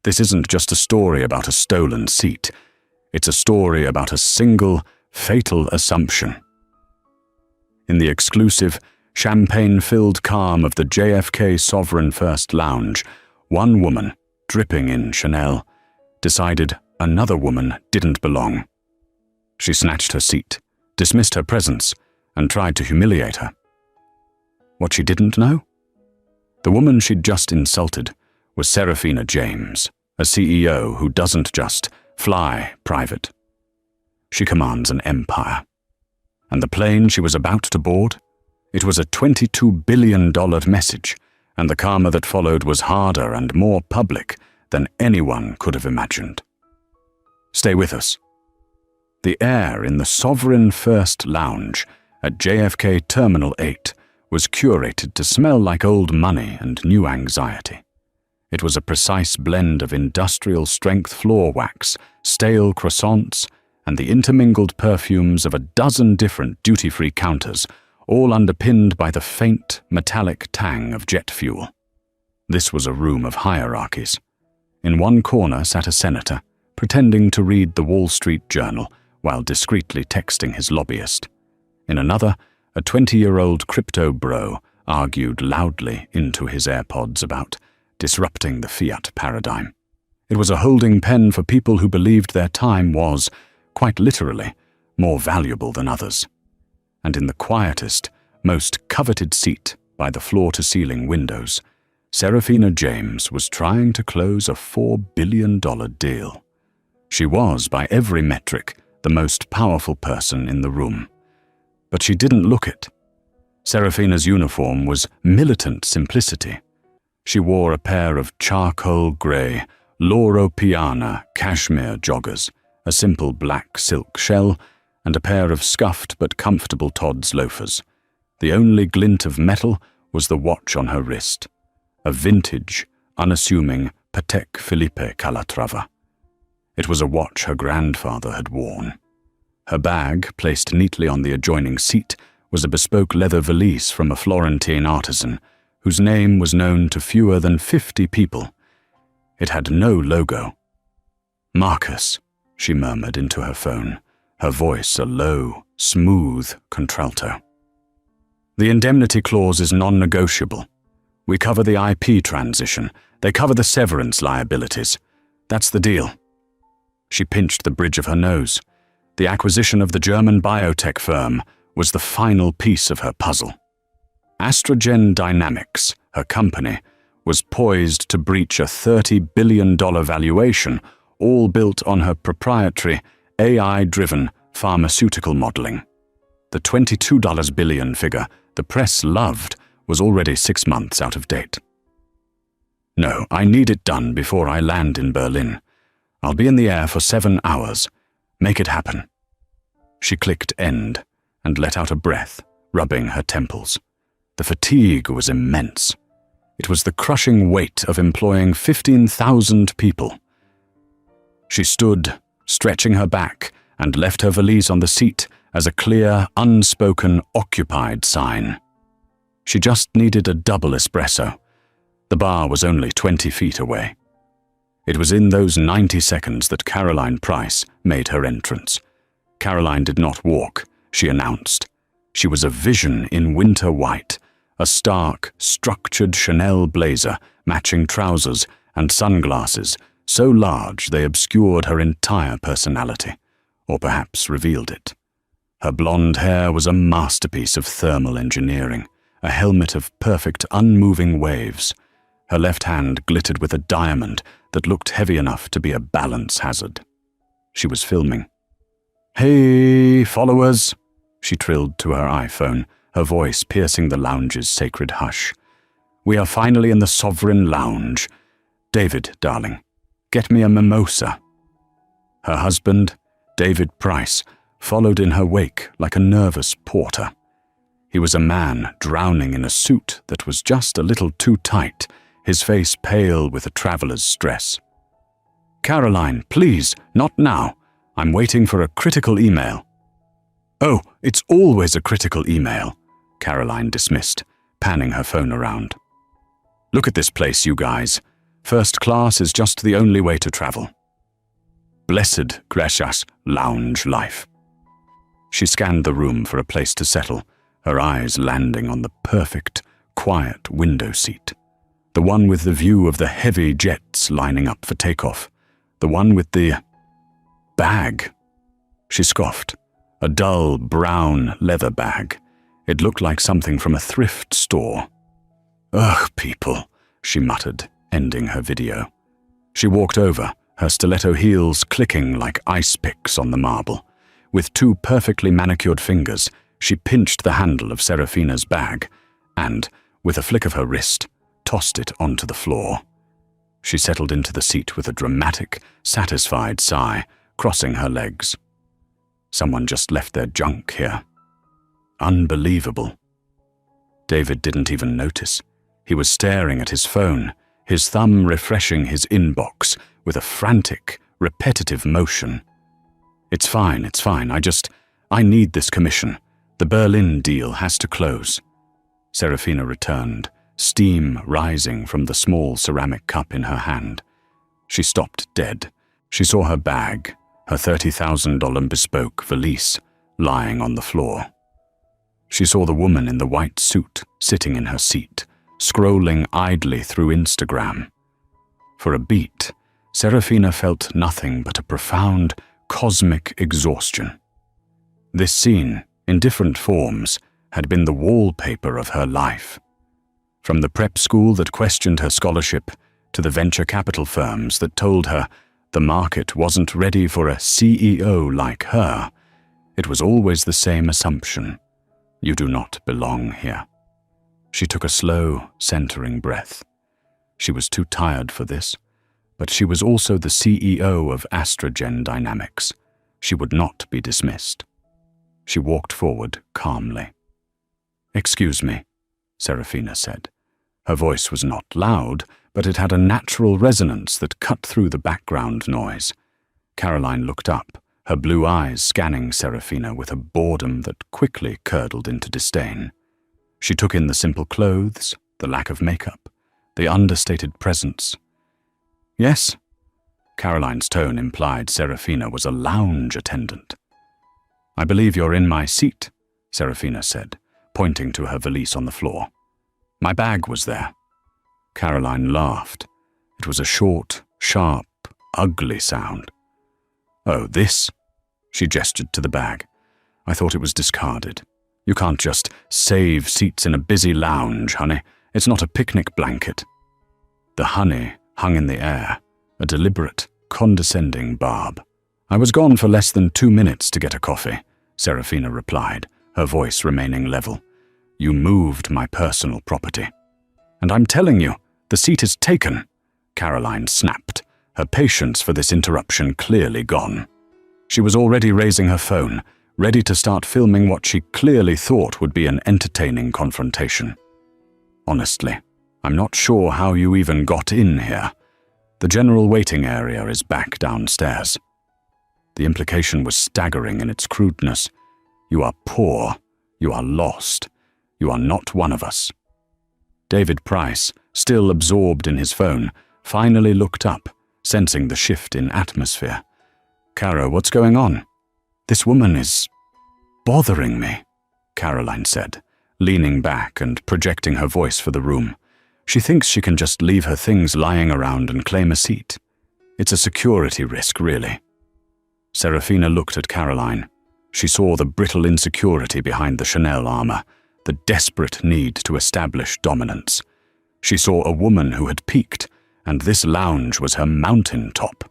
This isn't just a story about a stolen seat. It's a story about a single, fatal assumption. In the exclusive, champagne-filled calm of the JFK Sovereign First Lounge, one woman, dripping in Chanel, decided another woman didn't belong. She snatched her seat, dismissed her presence, and tried to humiliate her. What she didn't know? The woman she'd just insulted was Serafina James, a CEO who doesn't just fly private. She commands an empire. And the plane she was about to board? It was a $22 billion message, and the karma that followed was harder and more public than anyone could have imagined. Stay with us. The air in the Sovereign First Lounge at JFK Terminal 8 was curated to smell like old money and new anxiety. It was a precise blend of industrial-strength floor wax, stale croissants, and the intermingled perfumes of a dozen different duty-free counters, all underpinned by the faint, metallic tang of jet fuel. This was a room of hierarchies. In one corner sat a senator, pretending to read the Wall Street Journal while discreetly texting his lobbyist. In another, a 20-year-old crypto bro argued loudly into his AirPods about disrupting the fiat paradigm. It was a holding pen for people who believed their time was, quite literally, more valuable than others. And in the quietest, most coveted seat by the floor-to-ceiling windows, Serafina James was trying to close a $4 billion deal. She was, by every metric, the most powerful person in the room. But she didn't look it. Serafina's uniform was militant simplicity. She wore a pair of charcoal grey, Loro Piana cashmere joggers, a simple black silk shell, and a pair of scuffed but comfortable Todd's loafers. The only glint of metal was the watch on her wrist, a vintage, unassuming Patek Philippe Calatrava. It was a watch her grandfather had worn. Her bag, placed neatly on the adjoining seat, was a bespoke leather valise from a Florentine artisan, whose name was known to fewer than 50 people. It had no logo. "Marcus," she murmured into her phone, her voice a low, smooth contralto. "The indemnity clause is non-negotiable. We cover the IP transition. They cover the severance liabilities. That's the deal." She pinched the bridge of her nose. The acquisition of the German biotech firm was the final piece of her puzzle. Astrogen Dynamics, her company, was poised to breach a $30 billion valuation, all built on her proprietary, AI-driven pharmaceutical modeling. The $22 billion figure the press loved was already 6 months out of date. "No, I need it done before I land in Berlin. I'll be in the air for 7 hours. Make it happen." She clicked end and let out a breath, rubbing her temples. The fatigue was immense. It was the crushing weight of employing 15,000 people. She stood, stretching her back, and left her valise on the seat as a clear, unspoken occupied sign. She just needed a double espresso. The bar was only 20 feet away. It was in those 90 seconds that Caroline Price made her entrance. Caroline did not walk, she announced. She was a vision in winter white, a stark, structured Chanel blazer, matching trousers, and sunglasses, so large they obscured her entire personality, or perhaps revealed it. Her blonde hair was a masterpiece of thermal engineering, a helmet of perfect unmoving waves. Her left hand glittered with a diamond that looked heavy enough to be a balance hazard. She was filming. "Hey, followers," she trilled to her iPhone, her voice piercing the lounge's sacred hush. "We are finally in the Sovereign Lounge. David, darling, get me a mimosa." Her husband, David Price, followed in her wake like a nervous porter. He was a man drowning in a suit that was just a little too tight, his face pale with a traveler's stress. "Caroline, please, not now. I'm waiting for a critical email." "Oh, it's always a critical email," Caroline dismissed, panning her phone around. "Look at this place, you guys. First class is just the only way to travel. Blessed, gracious lounge life. She scanned the room for a place to settle, her eyes landing on the perfect, quiet window seat. The one with the view of the heavy jets lining up for takeoff. The one with the bag. She scoffed. A dull, brown leather bag. It looked like something from a thrift store. Ugh, people, she muttered, ending her video. She walked over, her stiletto heels clicking like ice picks on the marble. With two perfectly manicured fingers, she pinched the handle of Serafina's bag and, with a flick of her wrist, tossed it onto the floor. She settled into the seat with a dramatic, satisfied sigh, crossing her legs. Someone just left their junk here. Unbelievable. David didn't even notice. He was staring at his phone, his thumb refreshing his inbox with a frantic, repetitive motion. It's fine. I need this commission. The Berlin deal has to close. Serafina returned, steam rising from the small ceramic cup in her hand. She stopped dead. She saw her bag, her $30,000 bespoke valise, lying on the floor. She saw the woman in the white suit sitting in her seat, scrolling idly through Instagram. For a beat, Serafina felt nothing but a profound, cosmic exhaustion. This scene, in different forms, had been the wallpaper of her life. From the prep school that questioned her scholarship to the venture capital firms that told her the market wasn't ready for a CEO like her, it was always the same assumption. You do not belong here. She took a slow, centering breath. She was too tired for this, but she was also the CEO of Astrogen Dynamics. She would not be dismissed. She walked forward calmly. "Excuse me," Serafina said. Her voice was not loud, but it had a natural resonance that cut through the background noise. Caroline looked up, her blue eyes scanning Serafina with a boredom that quickly curdled into disdain. She took in the simple clothes, the lack of makeup, the understated presence. "Yes?" Caroline's tone implied Serafina was a lounge attendant. "I believe you're in my seat," Serafina said, pointing to her valise on the floor. "My bag was there." Caroline laughed. It was a short, sharp, ugly sound. "Oh, this?" She gestured to the bag. "I thought it was discarded. You can't just save seats in a busy lounge, honey. It's not a picnic blanket." The honey hung in the air, a deliberate, condescending barb. "I was gone for less than 2 minutes to get a coffee," Serafina replied, her voice remaining level. "You moved my personal property." "And I'm telling you, the seat is taken," Caroline snapped, her patience for this interruption clearly gone. She was already raising her phone, ready to start filming what she clearly thought would be an entertaining confrontation. "Honestly, I'm not sure how you even got in here. The general waiting area is back downstairs." The implication was staggering in its crudeness. "You are poor. You are lost. You are not one of us." David Price, still absorbed in his phone, finally looked up, sensing the shift in atmosphere. "Caro, what's going on?" "This woman is bothering me," Caroline said, leaning back and projecting her voice for the room. "She thinks she can just leave her things lying around and claim a seat. It's a security risk, really." Serafina looked at Caroline. She saw the brittle insecurity behind the Chanel armor, the desperate need to establish dominance. She saw a woman who had peaked, and this lounge was her mountaintop.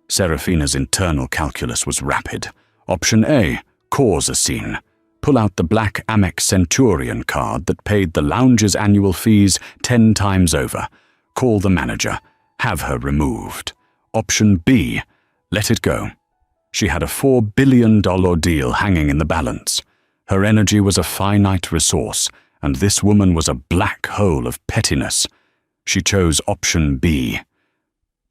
Serafina's internal calculus was rapid. Option A, cause a scene. Pull out the black Amex Centurion card that paid the lounge's annual fees 10 times over. Call the manager. Have her removed. Option B, let it go. She had a $4 billion deal hanging in the balance. Her energy was a finite resource, and this woman was a black hole of pettiness. She chose option B.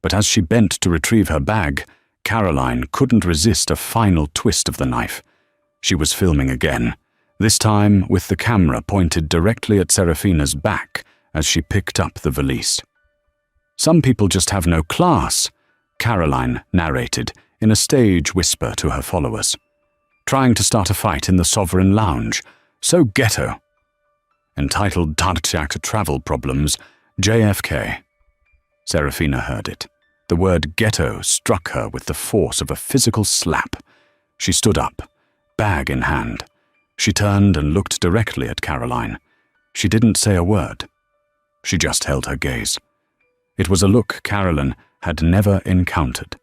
But as she bent to retrieve her bag, Caroline couldn't resist a final twist of the knife. She was filming again, this time with the camera pointed directly at Serafina's back as she picked up the valise. Some people just have no class, Caroline narrated in a stage whisper to her followers. Trying to start a fight in the Sovereign Lounge. So ghetto. Entitled Tartjak Travel Problems, JFK. Serafina heard it. The word ghetto struck her with the force of a physical slap. She stood up, bag in hand. She turned and looked directly at Caroline. She didn't say a word. She just held her gaze. It was a look Caroline had never encountered.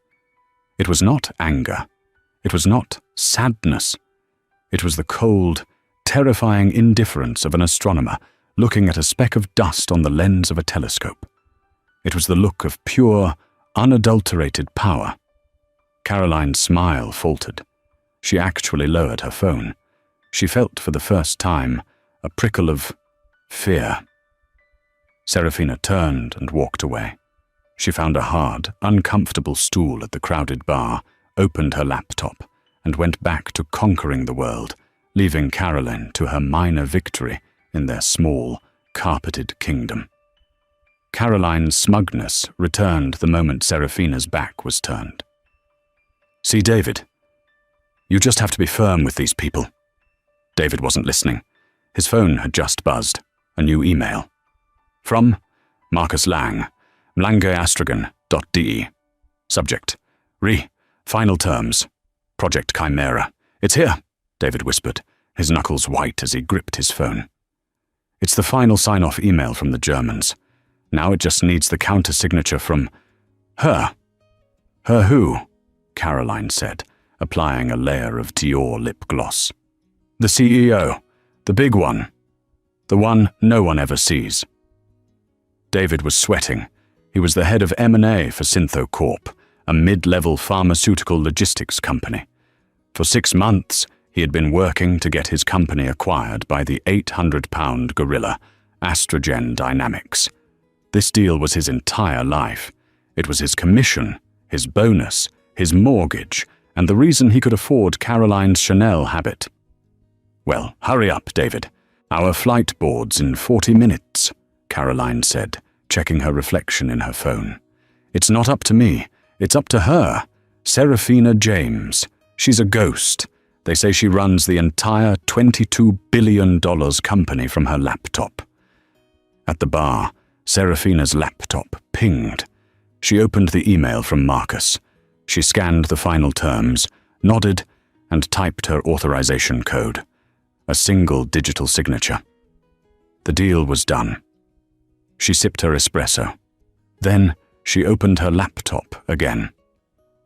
It was not anger. It was not sadness. It was the cold, terrifying indifference of an astronomer looking at a speck of dust on the lens of a telescope. It was the look of pure, unadulterated power. Caroline's smile faltered. She actually lowered her phone. She felt for the first time a prickle of fear. Serafina turned and walked away. She found a hard, uncomfortable stool at the crowded bar, opened her laptop, and went back to conquering the world, leaving Caroline to her minor victory in their small, carpeted kingdom. Caroline's smugness returned the moment Serafina's back was turned. "See, David, you just have to be firm with these people." David wasn't listening. His phone had just buzzed. A new email. From Marcus Lang, mlangeastragan.de. Subject: Final terms. Project Chimera. "It's here," David whispered, his knuckles white as he gripped his phone. It's the final sign-off email from the Germans. Now it just needs the counter-signature from her. "Her who?" Caroline said, applying a layer of Dior lip gloss. "The CEO. The big one. The one no one ever sees." David was sweating. He was the head of M&A for Syntho Corp, a mid-level pharmaceutical logistics company. For 6 months, he had been working to get his company acquired by the 800-pound gorilla, Astrogen Dynamics. This deal was his entire life. It was his commission, his bonus, his mortgage, and the reason he could afford Caroline's Chanel habit. "Well, hurry up, David. Our flight board's in 40 minutes, Caroline said, checking her reflection in her phone. "It's not up to me. It's up to her. Serafina James. She's a ghost. They say she runs the entire $22 billion company from her laptop." At the bar, Serafina's laptop pinged. She opened the email from Marcus. She scanned the final terms, nodded, and typed her authorization code. A single digital signature. The deal was done. She sipped her espresso. Then she opened her laptop again.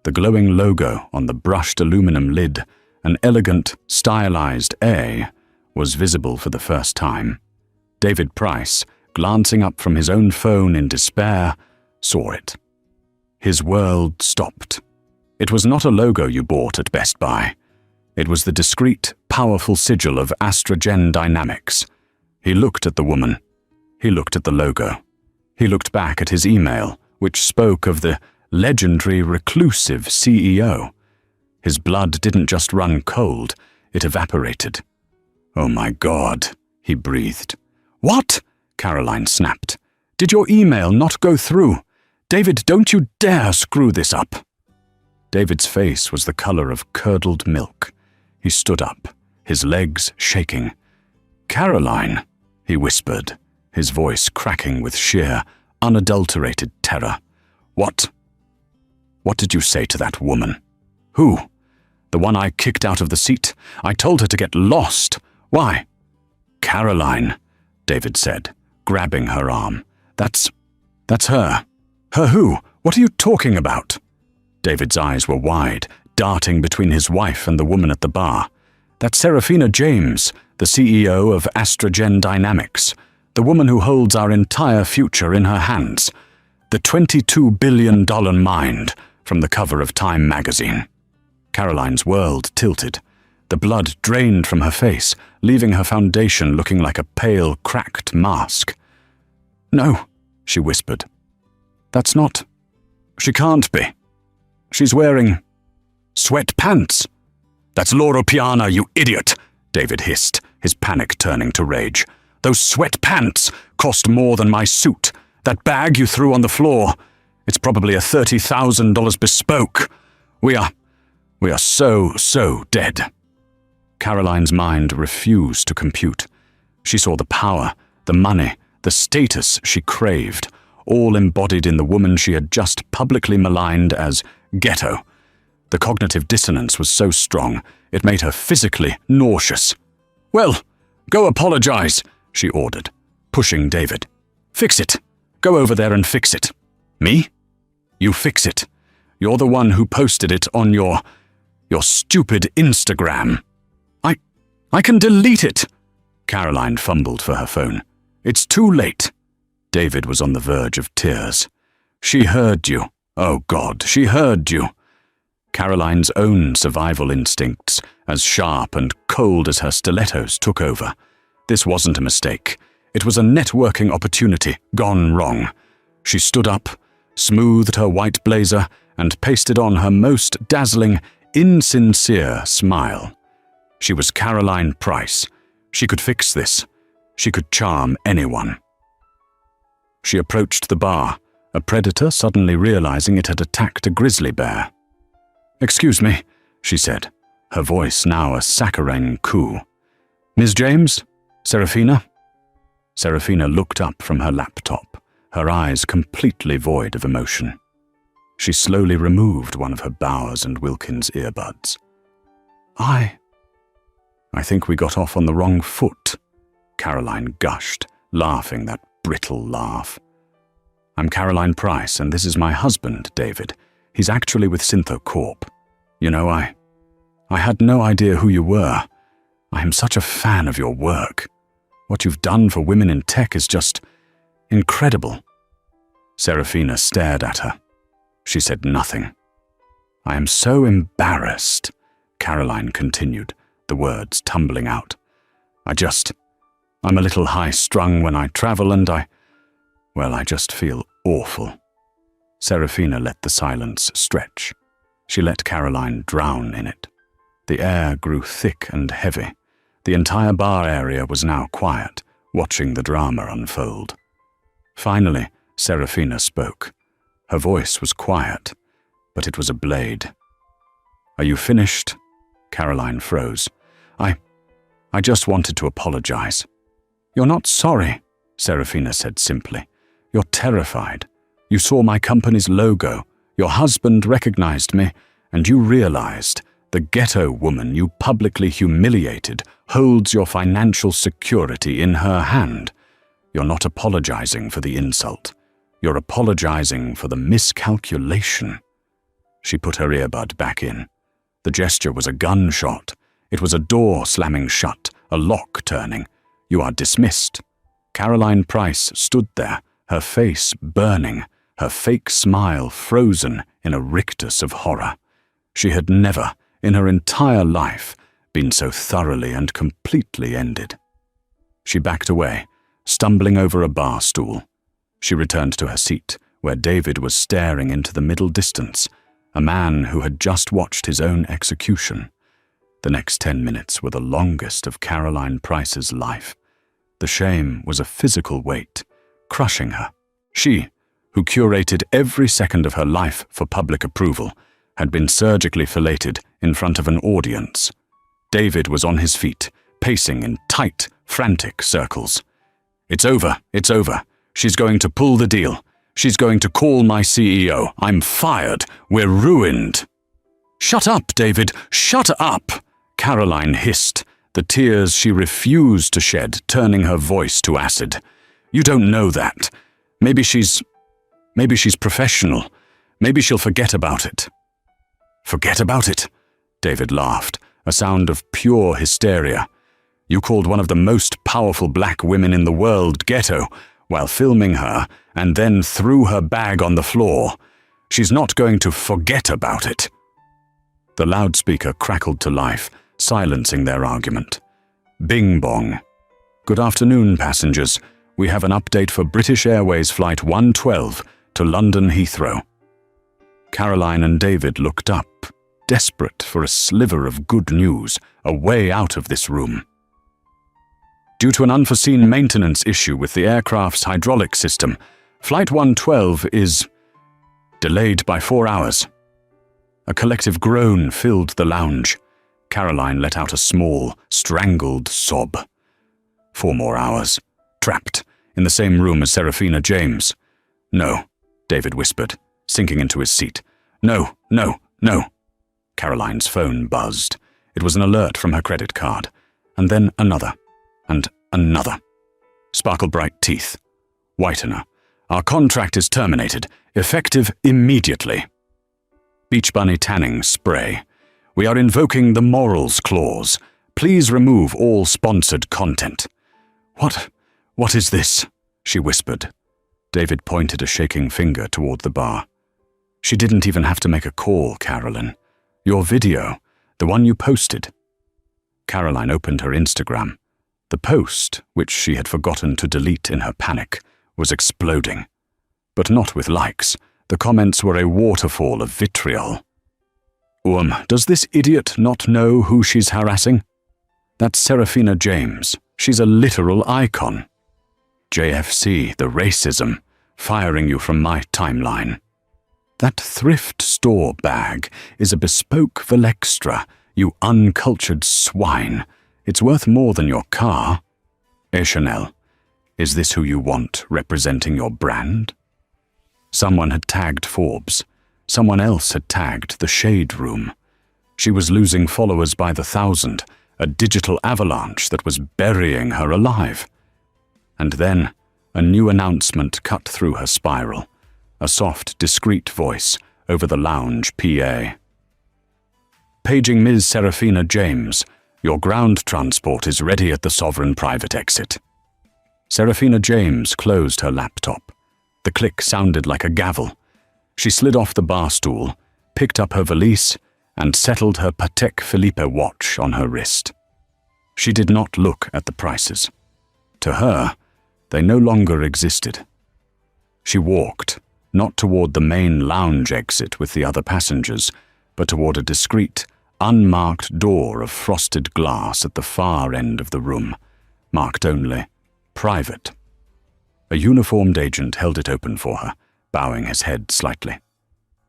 The glowing logo on the brushed aluminum lid, an elegant, stylized A, was visible for the first time. David Price, glancing up from his own phone in despair, saw it. His world stopped. It was not a logo you bought at Best Buy. It was the discreet, powerful sigil of Astrogen Dynamics. He looked at the woman. He looked at the logo. He looked back at his email, which spoke of the legendary reclusive CEO. His blood didn't just run cold, it evaporated. "Oh my God," he breathed. "What?" Caroline snapped. "Did your email not go through? David, don't you dare screw this up." David's face was the color of curdled milk. He stood up, his legs shaking. "Caroline," he whispered, his voice cracking with sheer, unadulterated terror. What did you say to that woman?" "Who?" "The one I kicked out of the seat. I told her to get lost. Why?" "Caroline," David said, grabbing her arm. That's her." "Her who? What are you talking about?" David's eyes were wide, darting between his wife and the woman at the bar. "That's Serafina James, the CEO of Astrogen Dynamics, the woman who holds our entire future in her hands. The $22 billion mind from the cover of Time magazine." Caroline's world tilted. The blood drained from her face, leaving her foundation looking like a pale, cracked mask. "No," she whispered. "That's not. She can't be. She's wearing sweatpants." "That's Loro Piana, you idiot," David hissed, his panic turning to rage. "Those sweatpants cost more than my suit, That bag you threw on the floor. It's probably a $30,000 bespoke. We are so dead." Caroline's mind refused to compute. She saw the power, the money, the status she craved, all embodied in the woman she had just publicly maligned as ghetto. The cognitive dissonance was so strong, it made her physically nauseous. "Well, go apologize," she ordered, pushing David. "Fix it. Go over there and fix it." "Me? You fix it. You're the one who posted it on your stupid Instagram." I can delete it." Caroline fumbled for her phone. "It's too late." David was on the verge of tears. "She heard you. Oh God, she heard you." Caroline's own survival instincts, as sharp and cold as her stilettos, took over. This wasn't a mistake. It was a networking opportunity gone wrong. She stood up, smoothed her white blazer, and pasted on her most dazzling, insincere smile. She was Caroline Price. She could fix this. She could charm anyone. She approached the bar, a predator suddenly realizing it had attacked a grizzly bear. "Excuse me," she said, her voice now a saccharine coo. "Ms. James? Serafina?" Serafina looked up from her laptop, her eyes completely void of emotion. She slowly removed one of her Bowers and Wilkins earbuds. I think we got off on the wrong foot," Caroline gushed, laughing that brittle laugh. "I'm Caroline Price, and this is my husband, David. He's actually with Syntho Corp. You know, I had no idea who you were. I am such a fan of your work. What you've done for women in tech is just incredible." Serafina stared at her. She said nothing. "I am so embarrassed," Caroline continued, the words tumbling out. I'm a little high-strung when I travel, and I just feel awful." Serafina let the silence stretch. She let Caroline drown in it. The air grew thick and heavy. The entire bar area was now quiet, watching the drama unfold. Finally, Serafina spoke. Her voice was quiet, but it was a blade. "Are you finished?" Caroline froze. I just wanted to apologize." "You're not sorry," Serafina said simply. "You're terrified. You saw my company's logo, your husband recognized me, and you realized the ghetto woman you publicly humiliated holds your financial security in her hand. You're not apologizing for the insult. You're apologizing for the miscalculation." She put her earbud back in. The gesture was a gunshot. It was a door slamming shut, a lock turning. "You are dismissed." Caroline Price stood there, her face burning, her fake smile frozen in a rictus of horror. She had never, in her entire life, been so thoroughly and completely ended. She backed away, stumbling over a bar stool. She returned to her seat, where David was staring into the middle distance, a man who had just watched his own execution. The next 10 minutes were the longest of Caroline Price's life. The shame was a physical weight, crushing her. She, who curated every second of her life for public approval, had been surgically filleted in front of an audience. David was on his feet, pacing in tight, frantic circles. It's over. She's going to pull the deal. She's going to call my CEO. I'm fired. We're ruined." "Shut up, David. Shut up," Caroline hissed, the tears she refused to shed turning her voice to acid. "You don't know that. Maybe she's professional. Maybe she'll forget about it." "Forget about it?" David laughed, a sound of pure hysteria. "You called one of the most powerful black women in the world ghetto while filming her and then threw her bag on the floor. She's not going to forget about it." The loudspeaker crackled to life, silencing their argument. Bing bong. "Good afternoon, passengers. We have an update for British Airways Flight 112 to London Heathrow." Caroline and David looked up, desperate for a sliver of good news, a way out of this room. "Due to an unforeseen maintenance issue with the aircraft's hydraulic system, Flight 112 is delayed by 4 hours. A collective groan filled the lounge. Caroline let out a small, strangled sob. 4 more hours. Trapped, in the same room as Serafina James. No, David whispered, sinking into his seat. No, no, no. Caroline's phone buzzed. It was an alert from her credit card. And then another. And another. Sparkle-bright teeth. Whitener. Our contract is terminated. Effective immediately. Beach Bunny tanning spray. We are invoking the morals clause. Please remove all sponsored content. What is this? She whispered. David pointed a shaking finger toward the bar. She didn't even have to make a call, Carolyn. Your video, the one you posted. Caroline opened her Instagram. The post, which she had forgotten to delete in her panic, was exploding. But not with likes. The comments were a waterfall of vitriol. Does this idiot not know who she's harassing? That's Serafina James. She's a literal icon. JFC, the racism, firing you from my timeline. That thrift store bag is a bespoke Velextra, you uncultured swine. It's worth more than your car. Chanel, is this who you want representing your brand? Someone had tagged Forbes. Someone else had tagged the Shade Room. She was losing followers by the 1,000, a digital avalanche that was burying her alive. And then, a new announcement cut through her spiral, a soft, discreet voice over the lounge PA. Paging Ms. Serafina James, your ground transport is ready at the Sovereign private exit. Serafina James closed her laptop. The click sounded like a gavel. She slid off the bar stool, picked up her valise, and settled her Patek Philippe watch on her wrist. She did not look at the prices. To her, they no longer existed. She walked, not toward the main lounge exit with the other passengers, but toward a discreet, unmarked door of frosted glass at the far end of the room, marked only Private. A uniformed agent held it open for her, bowing his head slightly.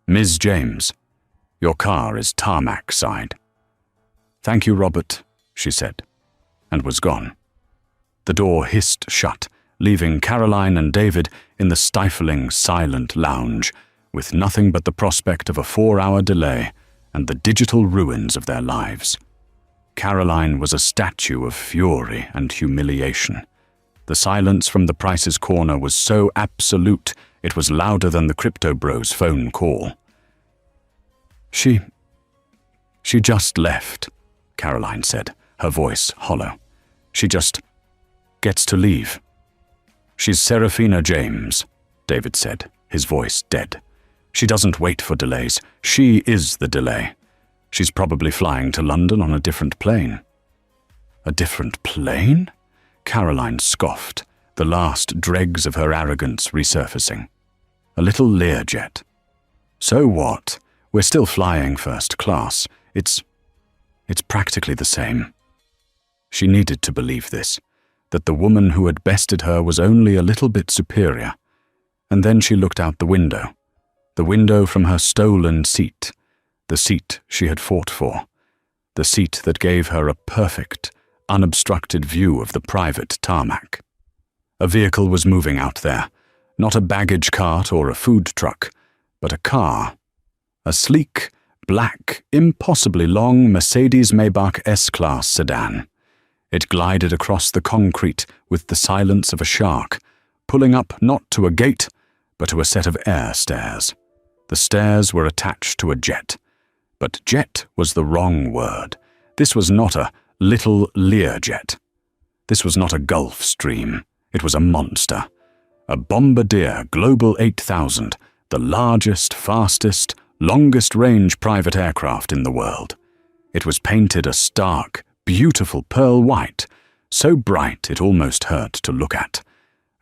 Ms. James, your car is tarmac side. Thank you, Robert, she said, and was gone. The door hissed shut, leaving Caroline and David in the stifling, silent lounge, with nothing but the prospect of a 4-hour delay and the digital ruins of their lives. Caroline was a statue of fury and humiliation. The silence from the Price's corner was so absolute, it was louder than the Crypto Bros' phone call. She just left, Caroline said, her voice hollow. She just gets to leave. She's Serafina James, David said, his voice dead. She doesn't wait for delays. She is the delay. She's probably flying to London on a different plane. A different plane? Caroline scoffed, the last dregs of her arrogance resurfacing. A little Learjet. So what? We're still flying first class. It's practically the same. She needed to believe this, that the woman who had bested her was only a little bit superior. And then she looked out the window from her stolen seat, the seat she had fought for, the seat that gave her a perfect, unobstructed view of the private tarmac. A vehicle was moving out there, not a baggage cart or a food truck, but a car. A sleek, black, impossibly long Mercedes-Maybach S-Class sedan. It glided across the concrete with the silence of a shark, pulling up not to a gate, but to a set of air stairs. The stairs were attached to a jet. But jet was the wrong word. This was not a little Learjet. This was not a Gulf Stream. It was a monster. A Bombardier Global 8000, the largest, fastest, longest-range private aircraft in the world. It was painted a stark, beautiful pearl white, so bright it almost hurt to look at.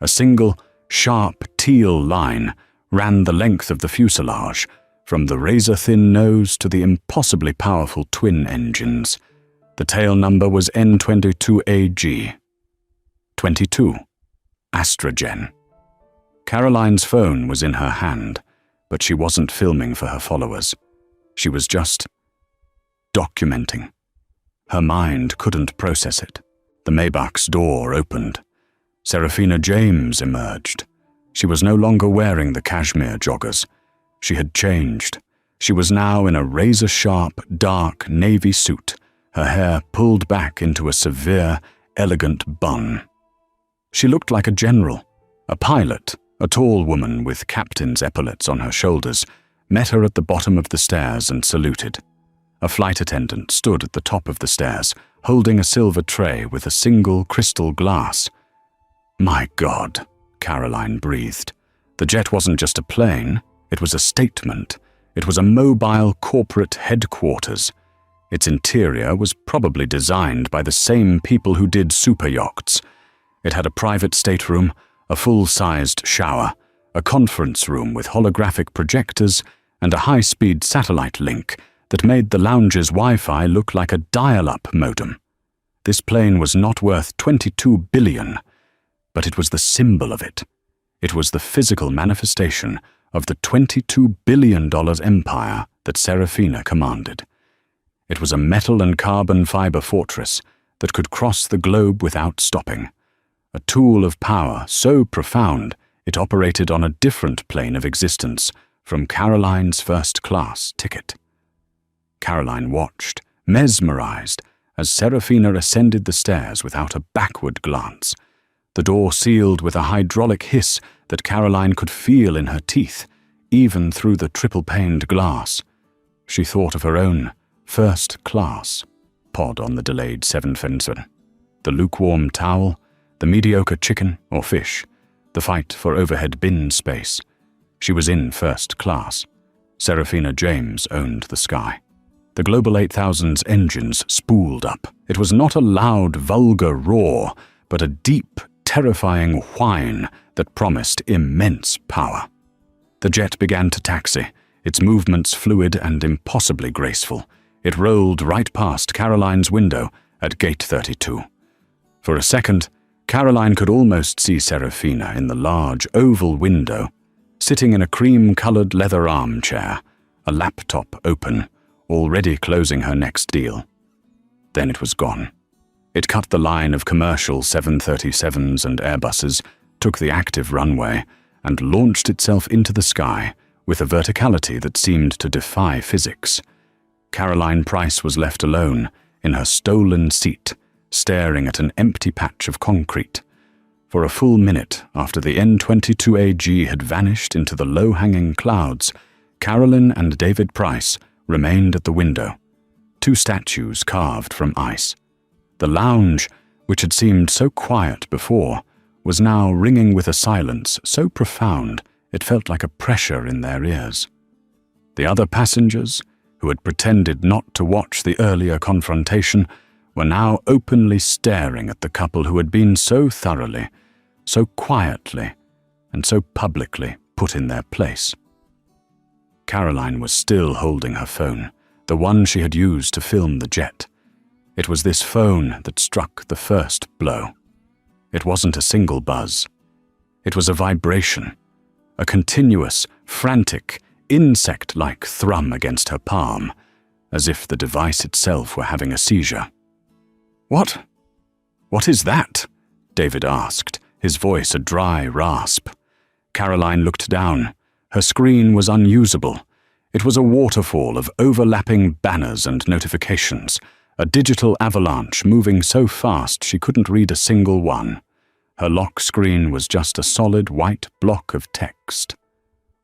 A single, sharp teal line ran the length of the fuselage, from the razor-thin nose to the impossibly powerful twin engines. The tail number was N22AG. 22. Astrogen. Caroline's phone was in her hand, but she wasn't filming for her followers. She was just documenting. Her mind couldn't process it. The Maybach's door opened. Serafina James emerged. She was no longer wearing the cashmere joggers. She had changed. She was now in a razor-sharp, dark navy suit, her hair pulled back into a severe, elegant bun. She looked like a general. A pilot, a tall woman with captain's epaulets on her shoulders, met her at the bottom of the stairs and saluted. A flight attendant stood at the top of the stairs, holding a silver tray with a single crystal glass. "My God," Caroline breathed. The jet wasn't just a plane, it was a statement. It was a mobile corporate headquarters. Its interior was probably designed by the same people who did super yachts. It had a private stateroom, a full-sized shower, a conference room with holographic projectors, and a high-speed satellite link that made the lounge's Wi-Fi look like a dial-up modem. This plane was not worth $22 billion, but it was the symbol of it. It was the physical manifestation of the $22 billion empire that Serafina commanded. It was a metal and carbon fiber fortress that could cross the globe without stopping, a tool of power so profound it operated on a different plane of existence from Caroline's first-class ticket. Caroline watched, mesmerized, as Serafina ascended the stairs without a backward glance. The door sealed with a hydraulic hiss that Caroline could feel in her teeth, even through the triple-paned glass. She thought of her own first-class pod on the delayed 757, the lukewarm towel, the mediocre chicken or fish, the fight for overhead bin space. She was in first class. Serafina James owned the sky. The Global 8000's engines spooled up. It was not a loud, vulgar roar, but a deep, terrifying whine that promised immense power. The jet began to taxi, its movements fluid and impossibly graceful. It rolled right past Caroline's window at gate 32. For a second, Caroline could almost see Serafina in the large, oval window, sitting in a cream-colored leather armchair, a laptop open, already closing her next deal. Then it was gone. It cut the line of commercial 737s and Airbuses, took the active runway, and launched itself into the sky with a verticality that seemed to defy physics. Caroline Price was left alone in her stolen seat, staring at an empty patch of concrete. For a full minute after the N-22AG had vanished into the low-hanging clouds, Carolyn and David Price remained at the window, two statues carved from ice. The lounge, which had seemed so quiet before, was now ringing with a silence so profound it felt like a pressure in their ears. The other passengers, who had pretended not to watch the earlier confrontation, were now openly staring at the couple who had been so thoroughly, so quietly, and so publicly put in their place. Caroline was still holding her phone, the one she had used to film the jet. It was this phone that struck the first blow. It wasn't a single buzz. It was a vibration, a continuous, frantic, insect-like thrum against her palm, as if the device itself were having a seizure. What is that?" David asked, his voice a dry rasp. Caroline looked down. Her screen was unusable. It was a waterfall of overlapping banners and notifications, a digital avalanche moving so fast she couldn't read a single one. Her lock screen was just a solid white block of text.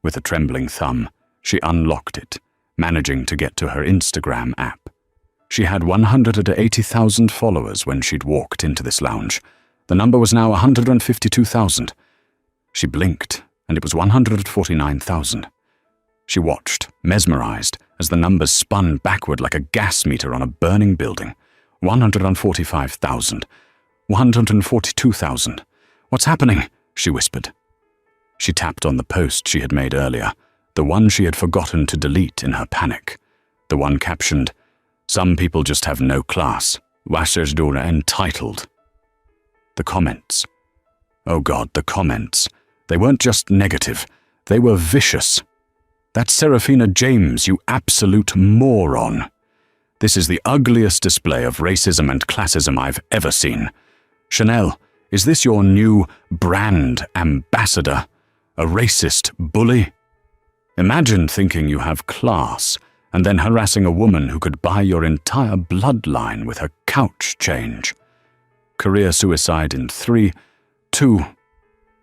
With a trembling thumb, she unlocked it, managing to get to her Instagram app. She had 180,000 followers when she'd walked into this lounge. The number was now 152,000. She blinked, and it was 149,000. She watched, mesmerized, as the numbers spun backward like a gas meter on a burning building. 145,000. 142,000. "What's happening?" she whispered. She tapped on the post she had made earlier, the one she had forgotten to delete in her panic. The one captioned, "Some people just have no class. Wassersdora entitled." The comments. Oh God, the comments. They weren't just negative, they were vicious. That's Serafina James, you absolute moron. This is the ugliest display of racism and classism I've ever seen. Chanel, is this your new brand ambassador? A racist bully? Imagine thinking you have class and then harassing a woman who could buy your entire bloodline with her couch change. Career suicide in 3, 2,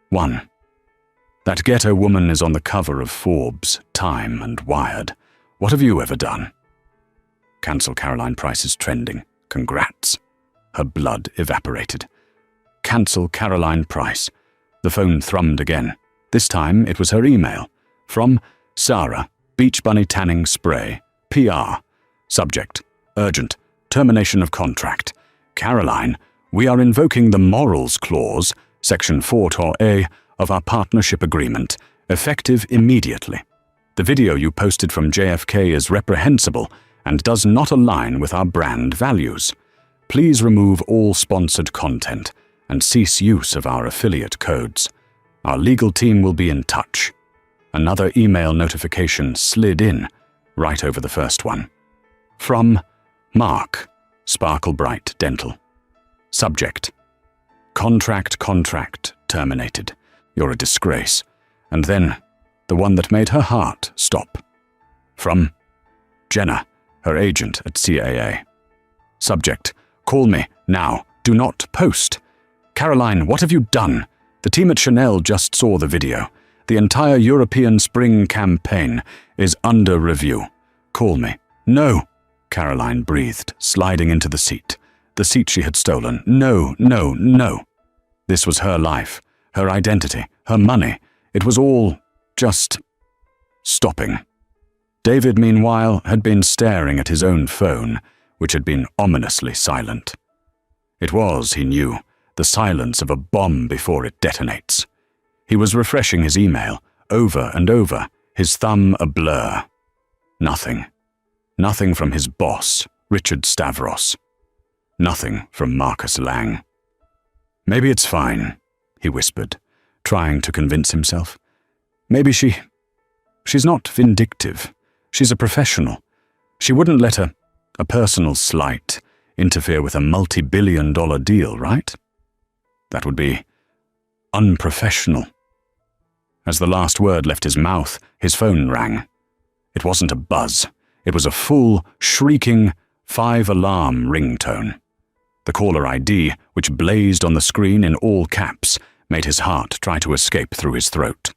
1. That ghetto woman is on the cover of Forbes, Time, and Wired. What have you ever done? Cancel Caroline Price's trending. Congrats. Her blood evaporated. Cancel Caroline Price. The phone thrummed again. This time it was her email. From Sarah, Beach Bunny Tanning Spray, PR. Subject, urgent, termination of contract. Caroline, we are invoking the morals clause, section 4(a) of our partnership agreement, effective immediately. The video you posted from JFK is reprehensible and does not align with our brand values. Please remove all sponsored content and cease use of our affiliate codes. Our legal team will be in touch. Another email notification slid in, right over the first one. From Mark, Sparkle Bright Dental. Subject, contract terminated. You're a disgrace. And then, the one that made her heart stop. From Jenna, her agent at CAA. Subject, call me, now, do not post. Caroline, what have you done? The team at Chanel just saw the video. The entire European Spring campaign is under review. Call me. No, Caroline breathed, sliding into the seat she had stolen. No. This was her life, her identity, her money. It was all just stopping. David, meanwhile, had been staring at his own phone, which had been ominously silent. It was, he knew, the silence of a bomb before it detonates. He was refreshing his email, over and over, his thumb a blur. Nothing. Nothing from his boss, Richard Stavros. Nothing from Marcus Lang. Maybe it's fine, he whispered, trying to convince himself. Maybe she's not vindictive. She's a professional. She wouldn't let a personal slight interfere with a multi-billion-dollar deal, right? That would be unprofessional. As the last word left his mouth, his phone rang. It wasn't a buzz. It was a full, shrieking, 5-alarm ringtone. The caller ID, which blazed on the screen in all caps, made his heart try to escape through his throat.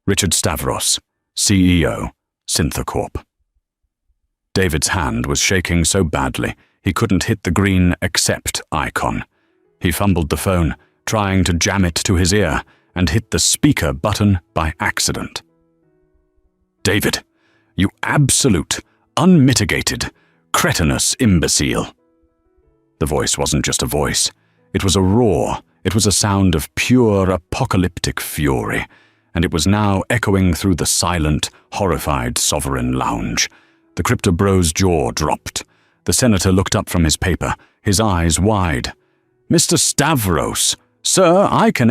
Richard Stavros, CEO, Synthecorp. David's hand was shaking so badly he couldn't hit the green accept icon. He fumbled the phone, trying to jam it to his ear, and hit the speaker button by accident. David, you absolute, unmitigated, cretinous imbecile. The voice wasn't just a voice. It was a roar. It was a sound of pure apocalyptic fury, and it was now echoing through the silent, horrified Sovereign Lounge. The crypto bro's jaw dropped. The senator looked up from his paper, his eyes wide. Mr. Stavros, sir, I can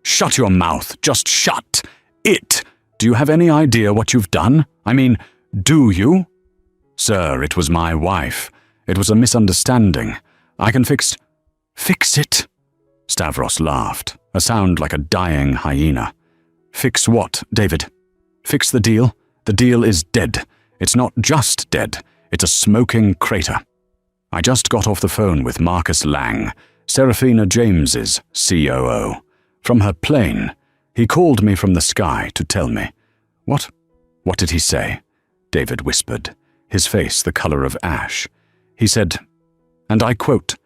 Shut your mouth. Just shut it. Do you have any idea what you've done? I mean, do you? Sir, it was my wife. It was a misunderstanding. I can fix it? Stavros laughed, a sound like a dying hyena. Fix what, David? Fix the deal? The deal is dead. It's not just dead. It's a smoking crater. I just got off the phone with Marcus Lang, Serafina James's COO. From her plane, he called me from the sky to tell me. What did he say? David whispered, his face the color of ash. He said, and I quote,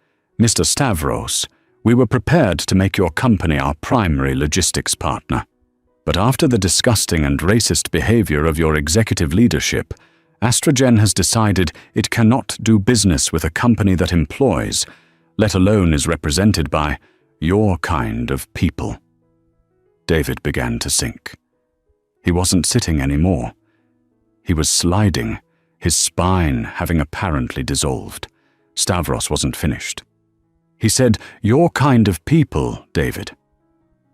Mr. Stavros, we were prepared to make your company our primary logistics partner. But after the disgusting and racist behavior of your executive leadership, Astrogen has decided it cannot do business with a company that employs, let alone is represented by, your kind of people. David began to sink. He wasn't sitting anymore. He was sliding, his spine having apparently dissolved. Stavros wasn't finished. He said, your kind of people, David.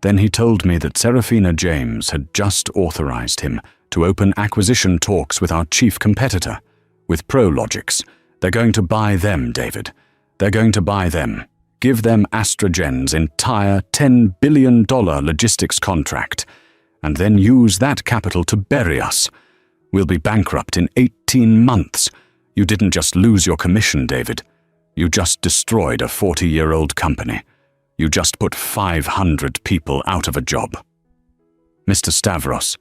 Then he told me that Serafina James had just authorized him to open acquisition talks with our chief competitor, with Prologix. They're going to buy them, David. They're going to buy them. Give them AstraGen's entire $10 billion logistics contract, and then use that capital to bury us. We'll be bankrupt in 18 months. You didn't just lose your commission, David. You just destroyed a 40-year-old company. You just put 500 people out of a job. Mr. Stavros,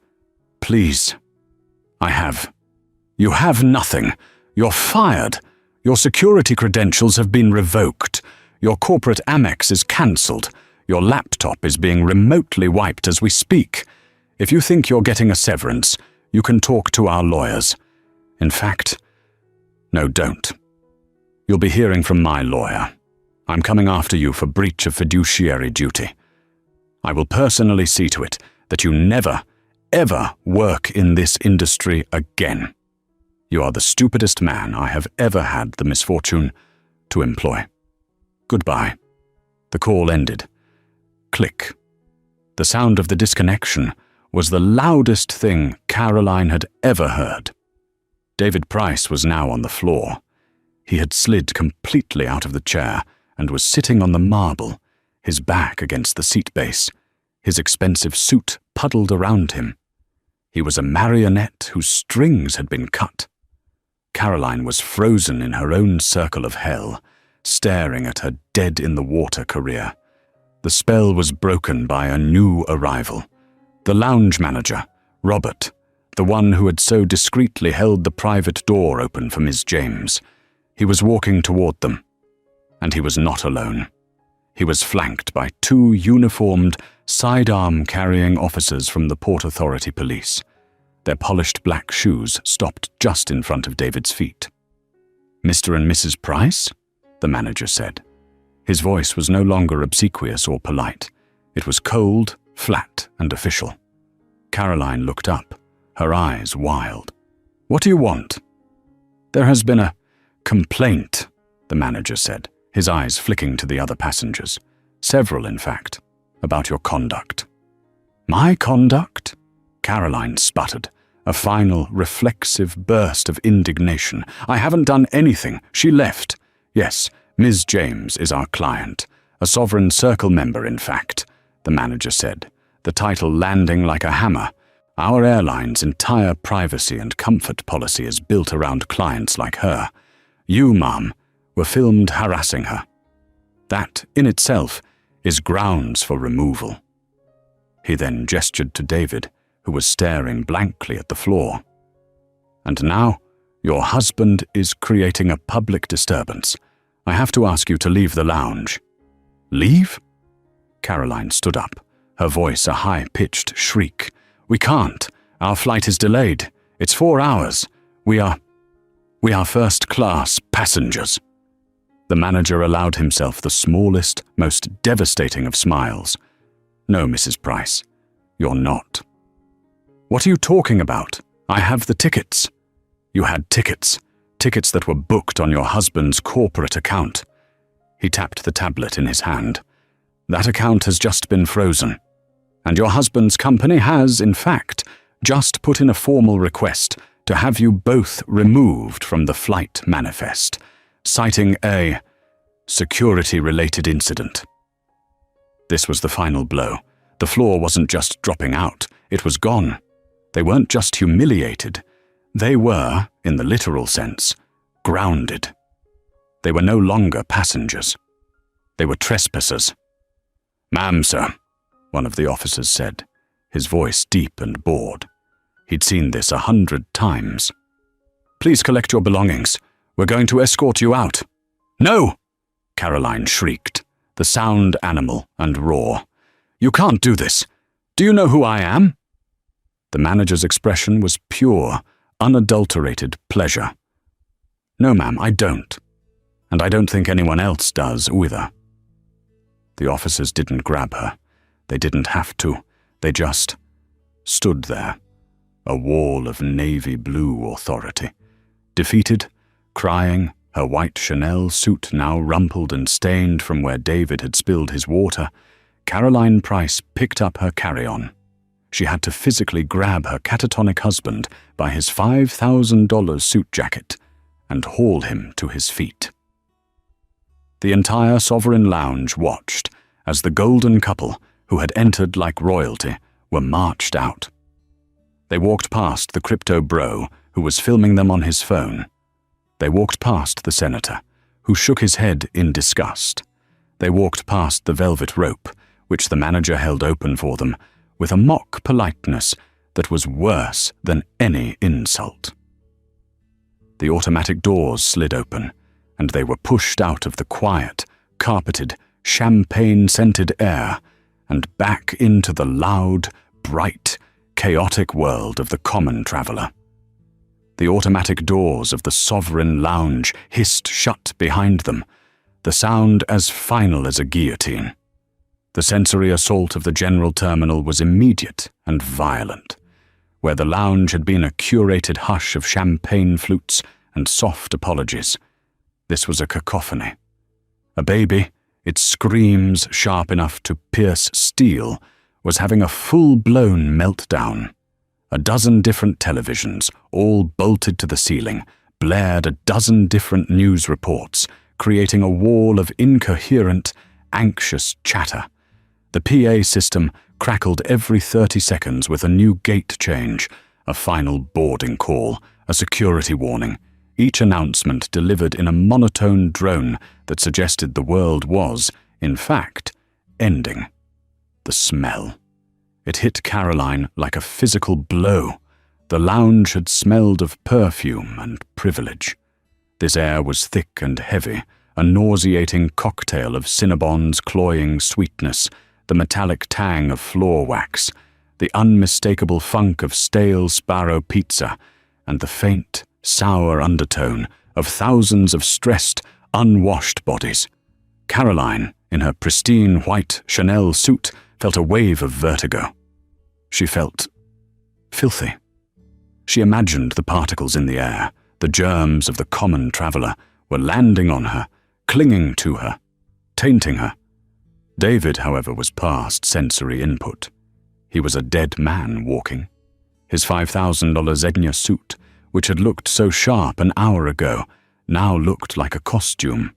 please. I have. You have nothing. You're fired. Your security credentials have been revoked. Your corporate Amex is cancelled. Your laptop is being remotely wiped as we speak. If you think you're getting a severance, you can talk to our lawyers. In fact, no, don't. You'll be hearing from my lawyer. I'm coming after you for breach of fiduciary duty. I will personally see to it that you never, ever work in this industry again. You are the stupidest man I have ever had the misfortune to employ. Goodbye. The call ended. Click. The sound of the disconnection was the loudest thing Caroline had ever heard. David Price was now on the floor. He had slid completely out of the chair and was sitting on the marble, his back against the seat base, his expensive suit puddled around him. He was a marionette whose strings had been cut. Caroline was frozen in her own circle of hell, staring at her dead-in-the-water career. The spell was broken by a new arrival. The lounge manager, Robert, the one who had so discreetly held the private door open for Miss James. He was walking toward them. And he was not alone. He was flanked by two uniformed, sidearm-carrying officers from the Port Authority Police. Their polished black shoes stopped just in front of David's feet. "Mr. and Mrs. Price?" the manager said. His voice was no longer obsequious or polite. It was cold, flat, and official. Caroline looked up, her eyes wild. "What do you want?" "There has been a complaint," the manager said, his eyes flicking to the other passengers. "Several, in fact, about your conduct." "My conduct?" Caroline sputtered, a final, reflexive burst of indignation. "I haven't done anything. She left. Yes, Ms. James is our client, a Sovereign Circle member, in fact," the manager said, the title landing like a hammer. "Our airline's entire privacy and comfort policy is built around clients like her. You, ma'am, were filmed harassing her. That, in itself, is grounds for removal." He then gestured to David, who was staring blankly at the floor. "And now, your husband is creating a public disturbance. I have to ask you to leave the lounge." "Leave?" Caroline stood up, her voice a high-pitched shriek. "We can't. Our flight is delayed. It's 4 hours. We are first-class passengers." The manager allowed himself the smallest, most devastating of smiles. "No, Mrs. Price, you're not." "What are you talking about? I have the tickets." "You had tickets. Tickets that were booked on your husband's corporate account." He tapped the tablet in his hand. "That account has just been frozen. And your husband's company has, in fact, just put in a formal request to have you both removed from the flight manifest, citing a security-related incident." This was the final blow. The floor wasn't just dropping out, it was gone. They weren't just humiliated. They were, in the literal sense, grounded. They were no longer passengers. They were trespassers. "Ma'am, sir," one of the officers said, his voice deep and bored. He'd seen this 100 times. "Please collect your belongings. We're going to escort you out." "No!" Caroline shrieked, the sound animal and raw. "You can't do this. Do you know who I am?" The manager's expression was pure, unadulterated pleasure. "No, ma'am, I don't. And I don't think anyone else does either." The officers didn't grab her. They didn't have to. They just stood there, a wall of navy blue authority. Defeated, crying, her white Chanel suit now rumpled and stained from where David had spilled his water, Caroline Price picked up her carry-on. She had to physically grab her catatonic husband by his $5,000 suit jacket and haul him to his feet. The entire Sovereign Lounge watched as the golden couple, who had entered like royalty, were marched out. They walked past the crypto bro, who was filming them on his phone. They walked past the senator, who shook his head in disgust. They walked past the velvet rope, which the manager held open for them, with a mock politeness that was worse than any insult. The automatic doors slid open, and they were pushed out of the quiet, carpeted, champagne-scented air and back into the loud, bright, chaotic world of the common traveler. The automatic doors of the Sovereign Lounge hissed shut behind them, the sound as final as a guillotine. The sensory assault of the general terminal was immediate and violent. Where the lounge had been a curated hush of champagne flutes and soft apologies, this was a cacophony. A baby, its screams sharp enough to pierce steel, was having a full-blown meltdown. A dozen different televisions, all bolted to the ceiling, blared a dozen different news reports, creating a wall of incoherent, anxious chatter. The PA system crackled every 30 seconds with a new gate change, a final boarding call, a security warning, each announcement delivered in a monotone drone that suggested the world was, in fact, ending. The smell. It hit Caroline like a physical blow. The lounge had smelled of perfume and privilege. This air was thick and heavy, a nauseating cocktail of Cinnabon's cloying sweetness, the metallic tang of floor wax, the unmistakable funk of stale Sparrow pizza, and the faint, sour undertone of thousands of stressed, unwashed bodies. Caroline, in her pristine white Chanel suit, felt a wave of vertigo. She felt filthy. She imagined the particles in the air, the germs of the common traveler, were landing on her, clinging to her, tainting her. David, however, was past sensory input. He was a dead man walking. His $5,000 Zegna suit, which had looked so sharp an hour ago, now looked like a costume.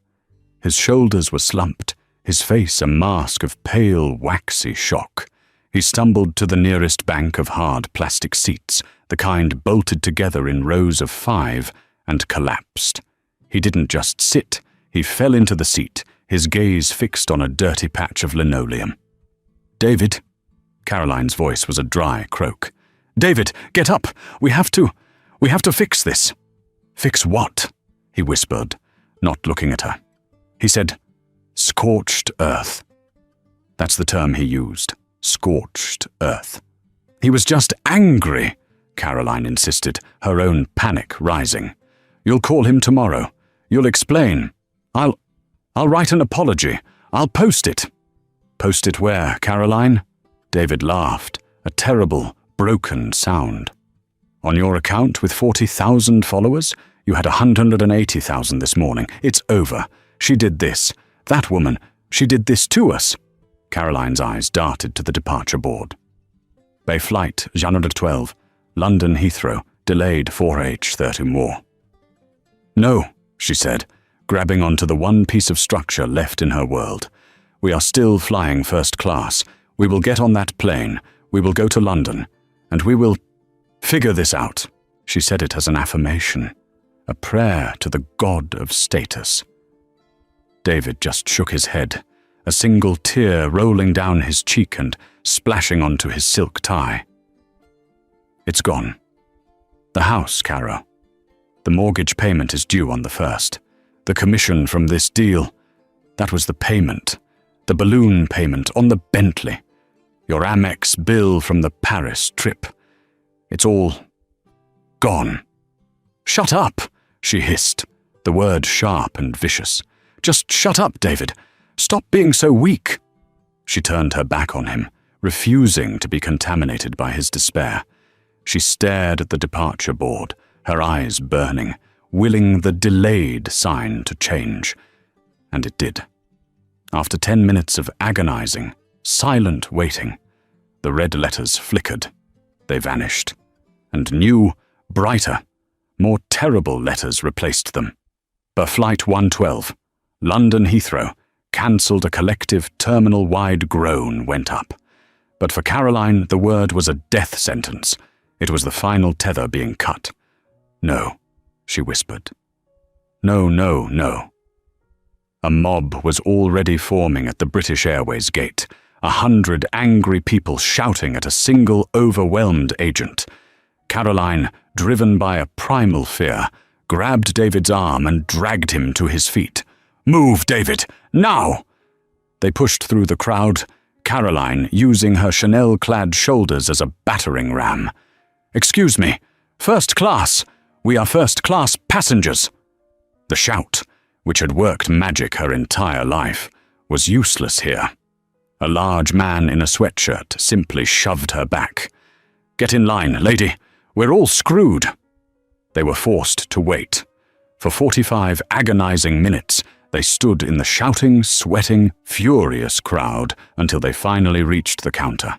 His shoulders were slumped, his face a mask of pale, waxy shock. He stumbled to the nearest bank of hard plastic seats, the kind bolted together in rows of 5, and collapsed. He didn't just sit, he fell into the seat, his gaze fixed on a dirty patch of linoleum. "David?" Caroline's voice was a dry croak. "David, get up! We have to fix this." "Fix what?" he whispered, not looking at her. He said, "Scorched earth." That's the term he used, scorched earth. "He was just angry," Caroline insisted, her own panic rising. "You'll call him tomorrow. You'll explain. I'll write an apology. I'll post it." "Post it where, Caroline?" David laughed, a terrible, broken sound. "On your account with 40,000 followers? You had 180,000 this morning. It's over. She did this. That woman, she did this to us." Caroline's eyes darted to the departure board. Bay Flight, Jeanne 12, London Heathrow, delayed 4H30 more. "No," she said, grabbing onto the one piece of structure left in her world. "We are still flying first class. We will get on that plane. We will go to London. And we will figure this out." She said it as an affirmation, a prayer to the god of status. David just shook his head, a single tear rolling down his cheek and splashing onto his silk tie. "It's gone. The house, Caro. The mortgage payment is due on the 1st. The commission from this deal, that was the payment. The balloon payment on the Bentley. Your Amex bill from the Paris trip. It's all gone." "Shut up," she hissed, the word sharp and vicious. "Just shut up, David. Stop being so weak." She turned her back on him, refusing to be contaminated by his despair. She stared at the departure board, her eyes burning, willing the delayed sign to change. And it did. After 10 minutes of agonizing, silent waiting. The red letters flickered. They vanished. And new, brighter, more terrible letters replaced them. For Flight 112, London Heathrow, cancelled. A collective terminal-wide groan went up. But for Caroline, the word was a death sentence. It was the final tether being cut. "No," she whispered. "No, no, no." A mob was already forming at the British Airways gate, 100 angry people shouting at a single overwhelmed agent. Caroline, driven by a primal fear, grabbed David's arm and dragged him to his feet. "Move, David, now!" They pushed through the crowd, Caroline using her Chanel-clad shoulders as a battering ram. "Excuse me, first class! We are first-class passengers!" The shout, which had worked magic her entire life, was useless here. A large man in a sweatshirt simply shoved her back. "Get in line, lady. We're all screwed." They were forced to wait. For 45 agonizing minutes, they stood in the shouting, sweating, furious crowd until they finally reached the counter.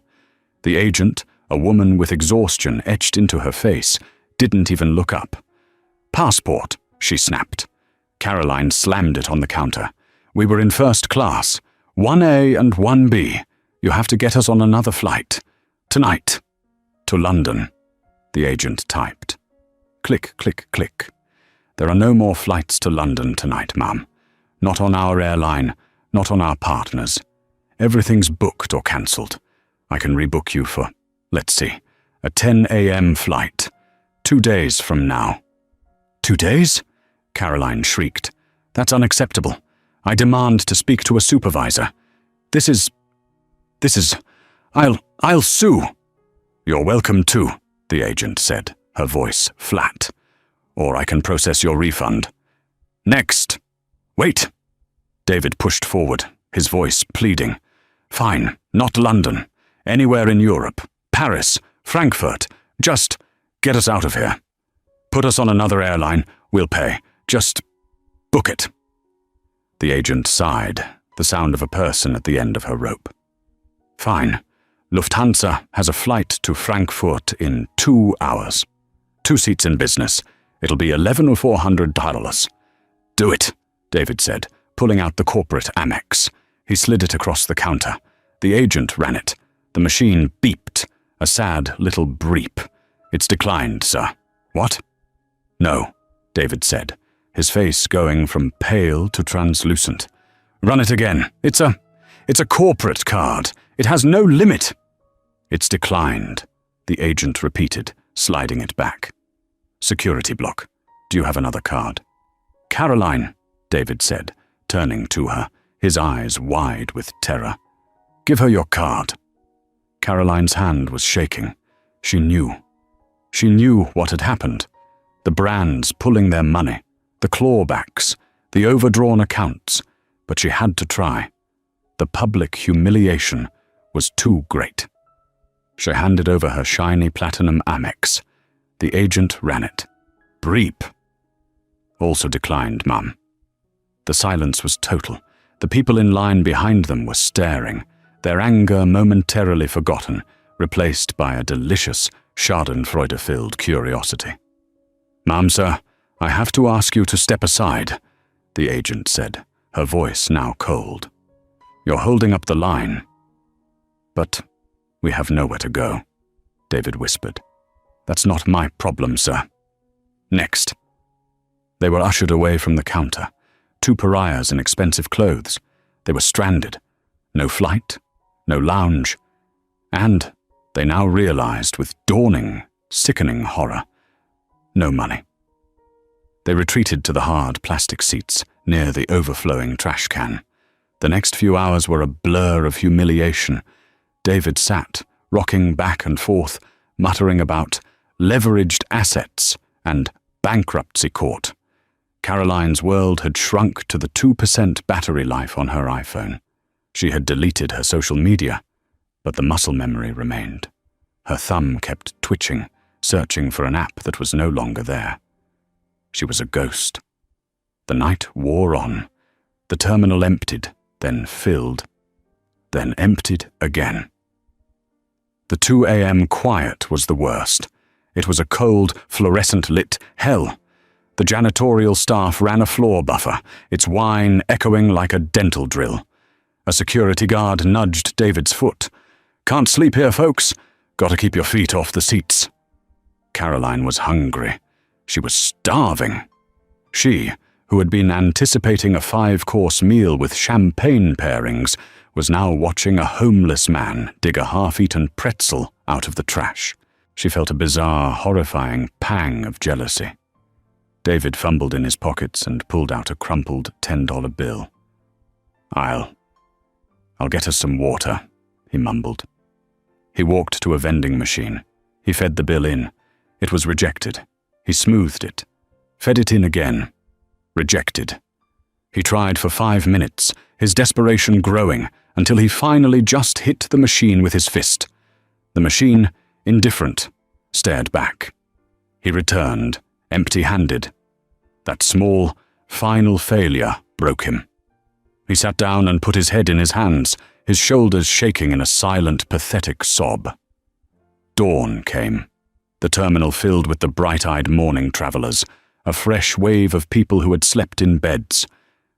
The agent, a woman with exhaustion etched into her face, didn't even look up. "Passport," she snapped. Caroline slammed it on the counter. "We were in first class. 1A and 1B. You have to get us on another flight. Tonight. To London," the agent typed. Click, click, click. "There are no more flights to London tonight, ma'am. Not on our airline, not on our partners. Everything's booked or cancelled. I can rebook you for, let's see, a 10 a.m. flight. 2 days from now." "2 days?" Caroline shrieked. "That's unacceptable. I demand to speak to a supervisor. This is... I'll sue." "You're welcome to," the agent said, her voice flat. "Or I can process your refund." "Next." "Wait." David pushed forward, his voice pleading. "Fine, not London. Anywhere in Europe. Paris, Frankfurt. Just get us out of here. Put us on another airline. We'll pay. Just book it." The agent sighed, the sound of a person at the end of her rope. "Fine. Lufthansa has a flight to Frankfurt in 2 hours. 2 seats in business. It'll be $11,400. "Do it," David said, pulling out the corporate Amex. He slid it across the counter. The agent ran it. The machine beeped, a sad little breep. "It's declined, sir." "What?" "No," David said, his face going from pale to translucent. "Run it again. It's a corporate card. It has no limit." "It's declined," the agent repeated, sliding it back. "Security block. Do you have another card?" "Caroline," David said, turning to her, his eyes wide with terror. "Give her your card." Caroline's hand was shaking. She knew. She knew what had happened. The brands pulling their money, the clawbacks, the overdrawn accounts, but she had to try. The public humiliation was too great. She handed over her shiny platinum Amex. The agent ran it. "Breep." "Also declined, ma'am." The silence was total. The people in line behind them were staring, their anger momentarily forgotten, replaced by a delicious, schadenfreude-filled curiosity. "Ma'am, sir, I have to ask you to step aside," the agent said, her voice now cold. "You're holding up the line." "But we have nowhere to go," David whispered. "That's not my problem, sir." "Next." They were ushered away from the counter, 2 pariahs in expensive clothes. They were stranded. No flight, no lounge, and, they now realized with dawning, sickening horror, no money. They retreated to the hard plastic seats near the overflowing trash can. The next few hours were a blur of humiliation. David sat, rocking back and forth, muttering about leveraged assets and bankruptcy court. Caroline's world had shrunk to the 2% battery life on her iPhone. She had deleted her social media, but the muscle memory remained. Her thumb kept twitching, searching for an app that was no longer there. She was a ghost. The night wore on. The terminal emptied, then filled. then emptied again. The 2 a.m. quiet was the worst. It was a cold, fluorescent-lit hell. The janitorial staff ran a floor buffer, its whine echoing like a dental drill. A security guard nudged David's foot. "Can't sleep here, folks. Gotta keep your feet off the seats." Caroline was hungry. She was starving. She, who had been anticipating a 5-course meal with champagne pairings, was now watching a homeless man dig a half-eaten pretzel out of the trash. She felt a bizarre, horrifying pang of jealousy. David fumbled in his pockets and pulled out a crumpled $10 bill. I'll get us some water," he mumbled. He walked to a vending machine. He fed the bill in. It was rejected. He smoothed it. Fed it in again. Rejected. He tried for 5 minutes, his desperation growing, until he finally just hit the machine with his fist. The machine, indifferent, stared back. He returned, empty-handed. That small, final failure broke him. He sat down and put his head in his hands, his shoulders shaking in a silent, pathetic sob. Dawn came. The terminal filled with the bright-eyed morning travelers, a fresh wave of people who had slept in beds.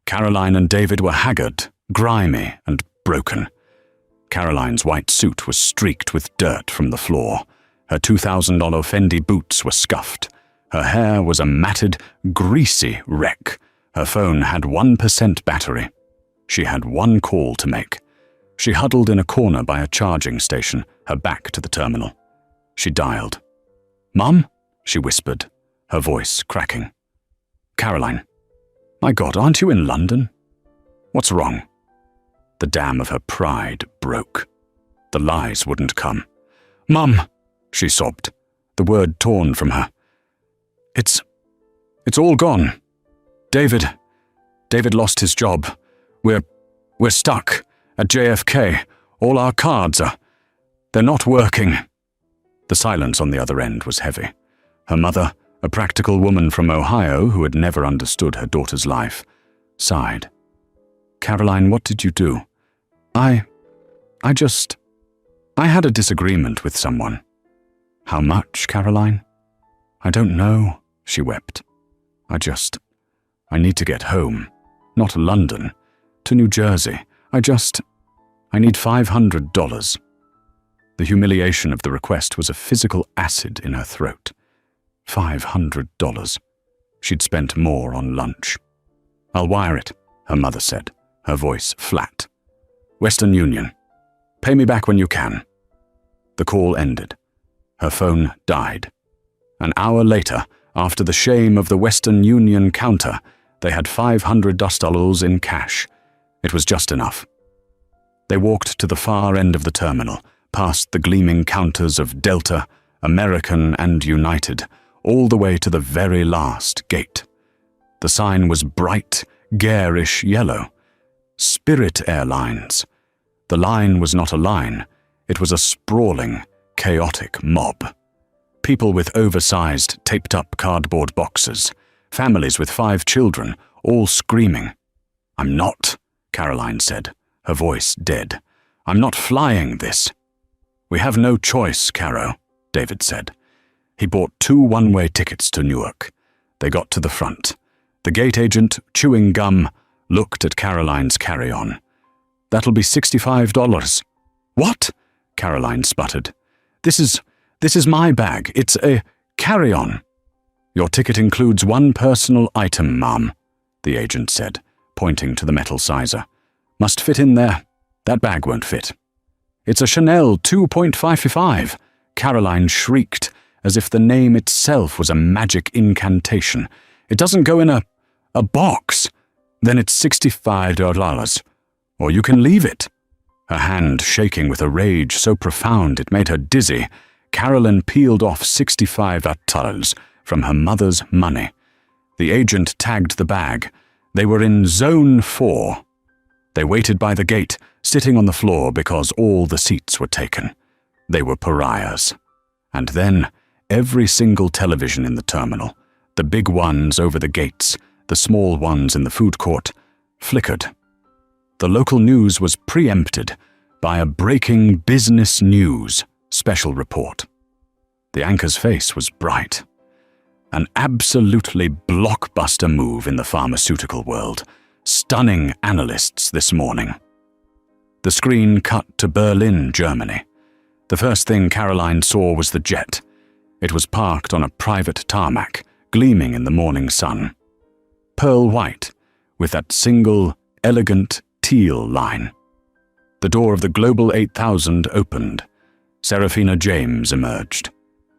Caroline and David were haggard, grimy, and broken. Caroline's white suit was streaked with dirt from the floor. Her $2,000 Fendi boots were scuffed. Her hair was a matted, greasy wreck. Her phone had 1% battery. She had one call to make. She huddled in a corner by a charging station, her back to the terminal. She dialed. "Mum?" she whispered, her voice cracking. "Caroline. My God, aren't you in London? What's wrong?" The dam of her pride broke. The lies wouldn't come. "Mum," she sobbed, the word torn from her. It's all gone. David lost his job. We're stuck at JFK. All our cards they're not working." The silence on the other end was heavy. Her mother, a practical woman from Ohio who had never understood her daughter's life, sighed. "Caroline, what did you do?" I had a disagreement with someone." "How much, Caroline?" "I don't know," she wept. I need to get home. Not London. To New Jersey. I need $500. The humiliation of the request was a physical acid in her throat. $500. She'd spent more on lunch. "I'll wire it," her mother said, her voice flat. "Western Union. Pay me back when you can." The call ended. Her phone died. An hour later, after the shame of the Western Union counter, they had $500 in cash. It was just enough. They walked to the far end of the terminal, past the gleaming counters of Delta, American, and United, all the way to the very last gate. The sign was bright, garish yellow. Spirit Airlines. The line was not a line. It was a sprawling, chaotic mob. People with oversized, taped-up cardboard boxes. Families with 5 children, all screaming. "I'm not," Caroline said, her voice dead. "I'm not flying this." "We have no choice, Caro," David said. He bought 2 one-way tickets to Newark. They got to the front. The gate agent, chewing gum, looked at Caroline's carry-on. "That'll be $65. "What?" Caroline sputtered. This is my bag. It's a carry-on." "Your ticket includes 1 personal item, ma'am," the agent said, pointing to the metal sizer. "Must fit in there. That bag won't fit." "It's a Chanel 2.55, Caroline shrieked, as if the name itself was a magic incantation. "It doesn't go in a box. Then it's $65. Or you can leave it." Her hand shaking with a rage so profound it made her dizzy, Caroline peeled off $65 from her mother's money. The agent tagged the bag. They were in Zone 4. They waited by the gate, sitting on the floor because all the seats were taken. They were pariahs. And then, every single television in the terminal, the big ones over the gates, the small ones in the food court, flickered. The local news was preempted. by a breaking business news special report. The anchor's face was bright. An absolutely blockbuster move in the pharmaceutical world, stunning analysts this morning. The screen cut to Berlin, Germany. The first thing Caroline saw was the jet. It was parked on a private tarmac, gleaming in the morning sun. Pearl white, with that single, elegant teal line. The door of the Global 8000 opened. Serafina James emerged.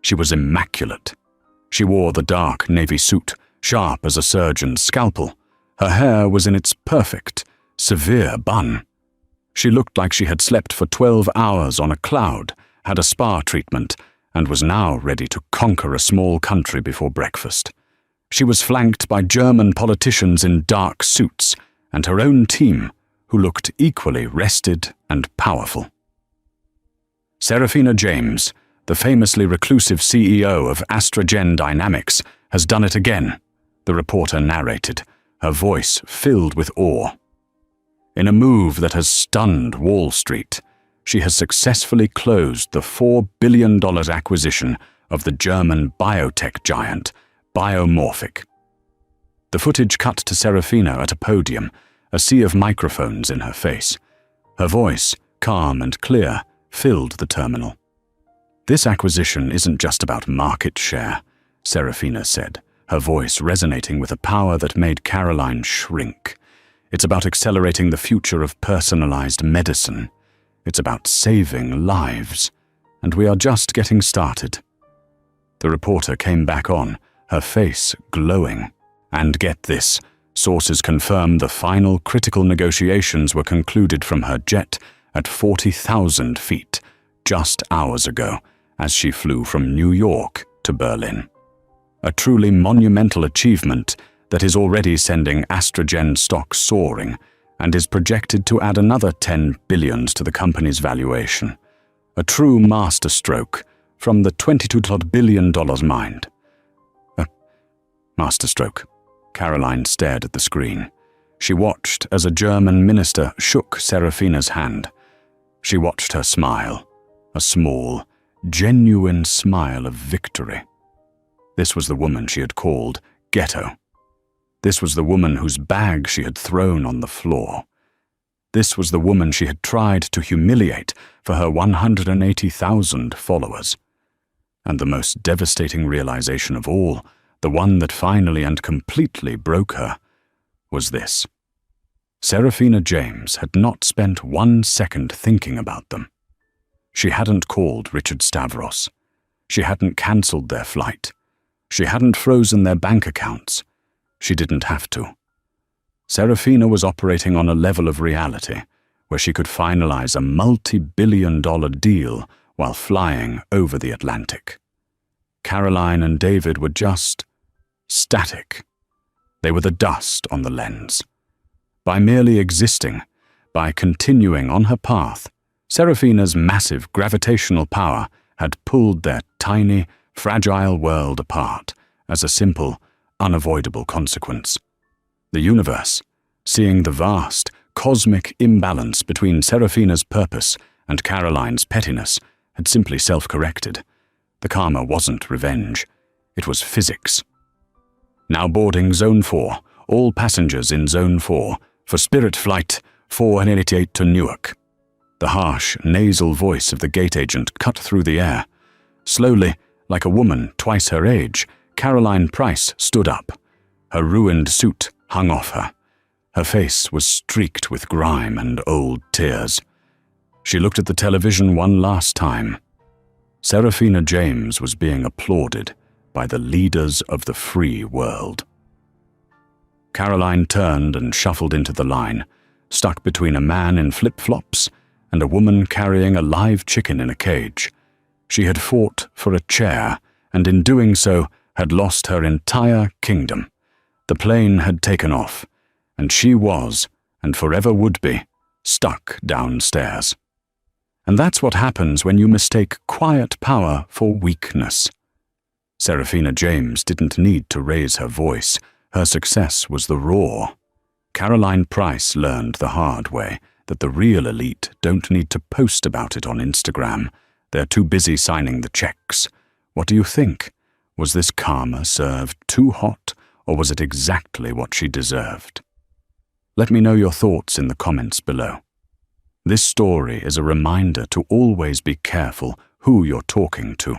She was immaculate. She wore the dark navy suit, sharp as a surgeon's scalpel. Her hair was in its perfect, severe bun. She looked like she had slept for 12 hours on a cloud, had a spa treatment, and was now ready to conquer a small country before breakfast. She was flanked by German politicians in dark suits, and her own team, who looked equally rested and powerful. Serafina James, the famously reclusive CEO of Astrogen Dynamics, has done it again, the reporter narrated, her voice filled with awe. In a move that has stunned Wall Street, she has successfully closed the $4 billion acquisition of the German biotech giant, Biomorphic. The footage cut to Serafina at a podium, a sea of microphones in her face. Her voice, calm and clear, filled the terminal. "This acquisition isn't just about market share," Serafina said, her voice resonating with a power that made Caroline shrink. "It's about accelerating the future of personalized medicine. It's about saving lives. And we are just getting started." The reporter came back on, her face glowing. And get this, sources confirm the final critical negotiations were concluded from her jet at 40,000 feet, just hours ago, as she flew from New York to Berlin. A truly monumental achievement that is already sending Astrogen stock soaring and is projected to add another $10 billion to the company's valuation. A true masterstroke from the $22 billion mind. Masterstroke. Caroline stared at the screen. She watched as a German minister shook Serafina's hand. She watched her smile, a small, genuine smile of victory. This was the woman she had called ghetto. This was the woman whose bag she had thrown on the floor. This was the woman she had tried to humiliate for her 180,000 followers. And the most devastating realization of all, the one that finally and completely broke her, was this. Serafina James had not spent 1 second thinking about them. She hadn't called Richard Stavros. She hadn't cancelled their flight. She hadn't frozen their bank accounts. She didn't have to. Serafina was operating on a level of reality where she could finalize a multi-billion-dollar deal while flying over the Atlantic. Caroline and David were just static. They were the dust on the lens. By merely existing, by continuing on her path, Serafina's massive gravitational power had pulled their tiny, fragile world apart as a simple, unavoidable consequence. The universe, seeing the vast, cosmic imbalance between Serafina's purpose and Caroline's pettiness, had simply self-corrected. The karma wasn't revenge. It was physics. Now boarding Zone 4, all passengers in Zone 4, for Spirit Flight 488 to Newark. The harsh, nasal voice of the gate agent cut through the air. Slowly, like a woman twice her age, Caroline Price stood up. Her ruined suit hung off her. Her face was streaked with grime and old tears. She looked at the television one last time. Serafina James was being applauded by the leaders of the free world. Caroline turned and shuffled into the line, stuck between a man in flip-flops and a woman carrying a live chicken in a cage. She had fought for a chair, and in doing so had lost her entire kingdom. The plane had taken off, and she was, and forever would be, stuck downstairs. And that's what happens when you mistake quiet power for weakness. Serafina James didn't need to raise her voice. Her success was the roar. Caroline Price learned the hard way that the real elite don't need to post about it on Instagram. They're too busy signing the checks. What do you think? Was this karma served too hot, or was it exactly what she deserved? Let me know your thoughts in the comments below. This story is a reminder to always be careful who you're talking to.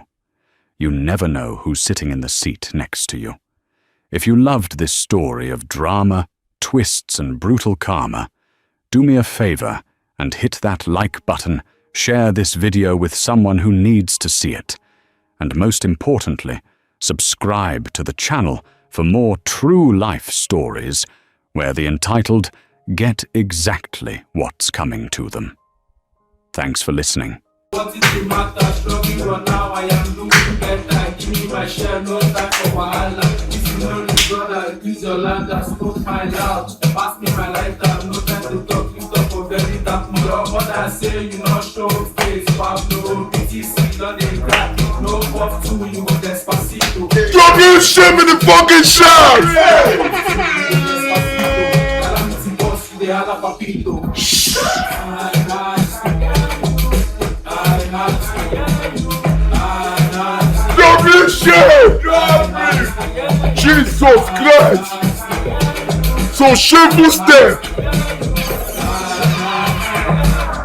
You never know who's sitting in the seat next to you. If you loved this story of drama, twists, and brutal karma, do me a favor and hit that like button, share this video with someone who needs to see it, and most importantly, subscribe to the channel for more true life stories where the entitled get exactly what's coming to them. Thanks for listening. What is the matter? Struggling for now, I am looking better. Give me my share, no time for wahala. If you know the brother, use your land, smoke my loud. Pass me my lighter, no time to talk, lift up for very dark. Your mother say you not show face, Pablo, BTC, don't they crack. No puff to you, Despacito. Drop your shit in the fucking shop! Drop your shit! Jesus Christ! So shameful step!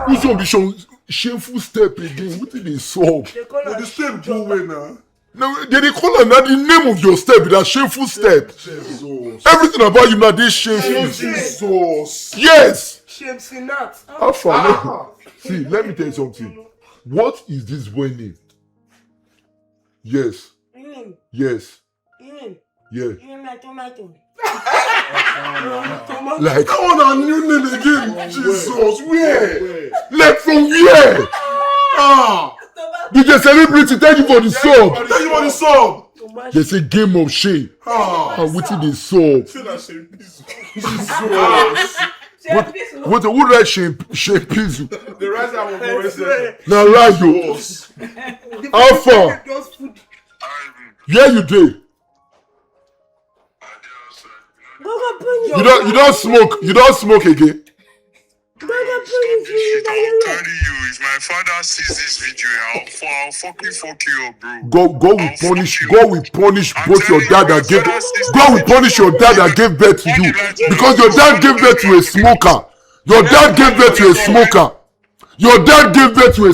Who's gonna be showing shameful step again? What did they solve? But the step go away now. No, they call it now the name of your step, that shameful step. Jesus. Everything about you now, this shameful. Jesus. Yes! Shameful not. Alpha, see, let me tell you something. What is this boy name? Yes. Yes. Yeah. Like, Come on, a new name again. Jesus. Where? like from where? DJ Celebrity, thank you for the sub. Thank you for the sub. They say game of shame. And what did they sub? Jesus. What who write shame please you? The rest I will go say. Now lie you. Alpha. Yeah, you do. You don't smoke. You don't smoke again. If my father sees this video, I'll fucking fuck you up, bro. God will punish both your dad that gave. God will punish your dad that gave birth to you because your dad gave birth to a smoker. Your dad gave birth to a smoker. Your dad gave birth to a.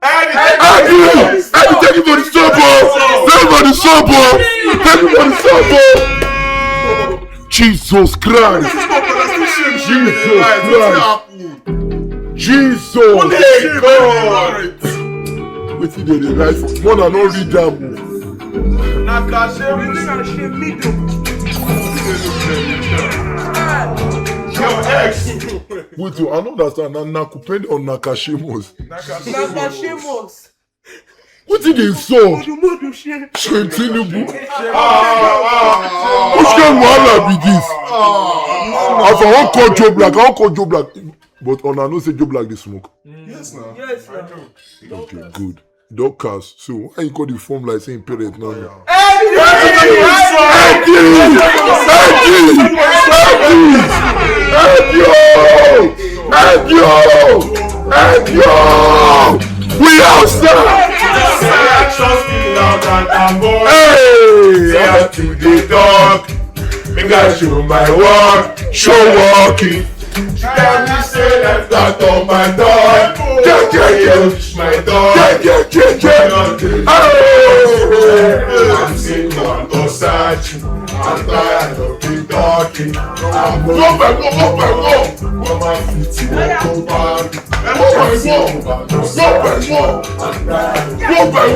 Eddie, thank you for the support. Thank you for the support. Thank you for the support. Jesus Christ. Jesus Christ. Wetin dey write for more than no read am. Your ex. Wait, I don't understand. Na nakupende or nakashimos? Nakashimos. Wetin dey sup? Shame Tinubu. Which kind wahala be this? As I wan call Joe Black, but una know say Joe Black dey smoke. Yes, now. Yes, I do. Okay, good. Doctors, so why you call the form like saying parent now? We outside! Hey! I to the dog. Make I show my work. Show walking. Tell me say that on my dog. My dog. I'm sitting on the side. I'm tired of the talking. I'm going back. Mama fit you go back. Go back.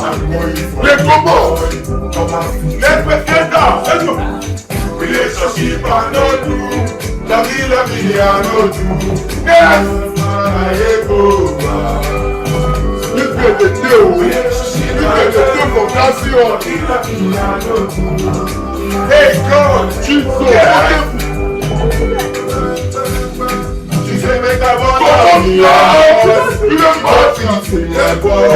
I'm going for let's go back. Let's get down. Let's go. Relationship I know do. Lovey, I know do. Yes. Look at the deal. Look at the deal from Cassion. Hey God, Jesus. She said make I want to you don't want to see that boy.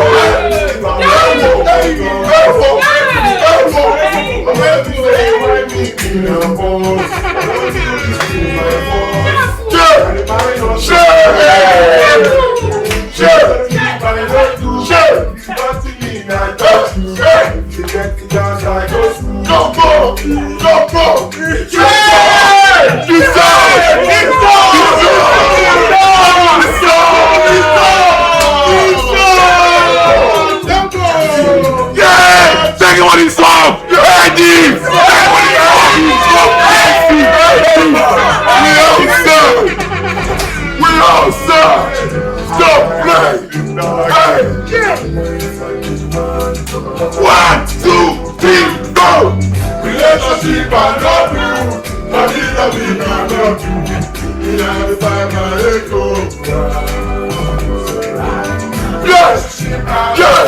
Yeah!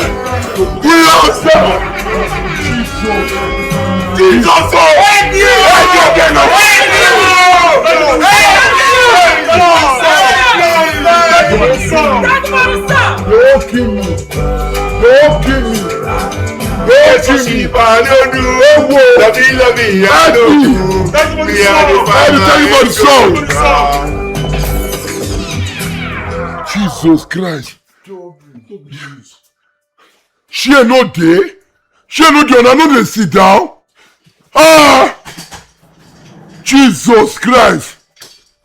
We are stop! Jesus! Thank you! Don't kill me! Don't kill me! Don't kill me! Thank you for the song! Jesus Christ! She ain't no day. She ain't no day. I know they sit down. Ah! Jesus Christ!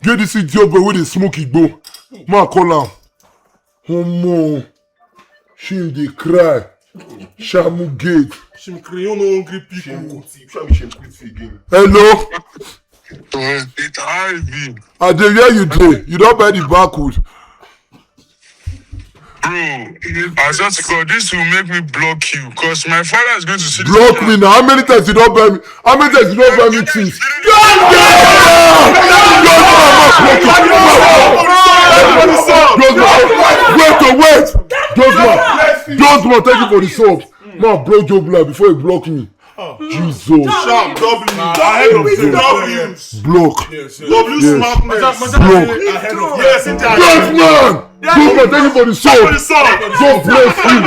Get this idiot boy with the smoky go. Man, call am. Omo. She dey cry. Shamu gate. She crayon no hungry people. Hello? It's Ivy. I dey hear you dey. You don buy the barcode. Bro, I swear to God, this will make me block you because my father is going to see Block me now. How many times you don buy me? How many times you don buy me things? Wait. Just man, thank you for the song. Man, blow Joe Black before you block me. Jesus. Sharp, W. Ahead of you. W. Block. W smart man. Block. Yes, Just man. Just man, thank you for the song. God bless you.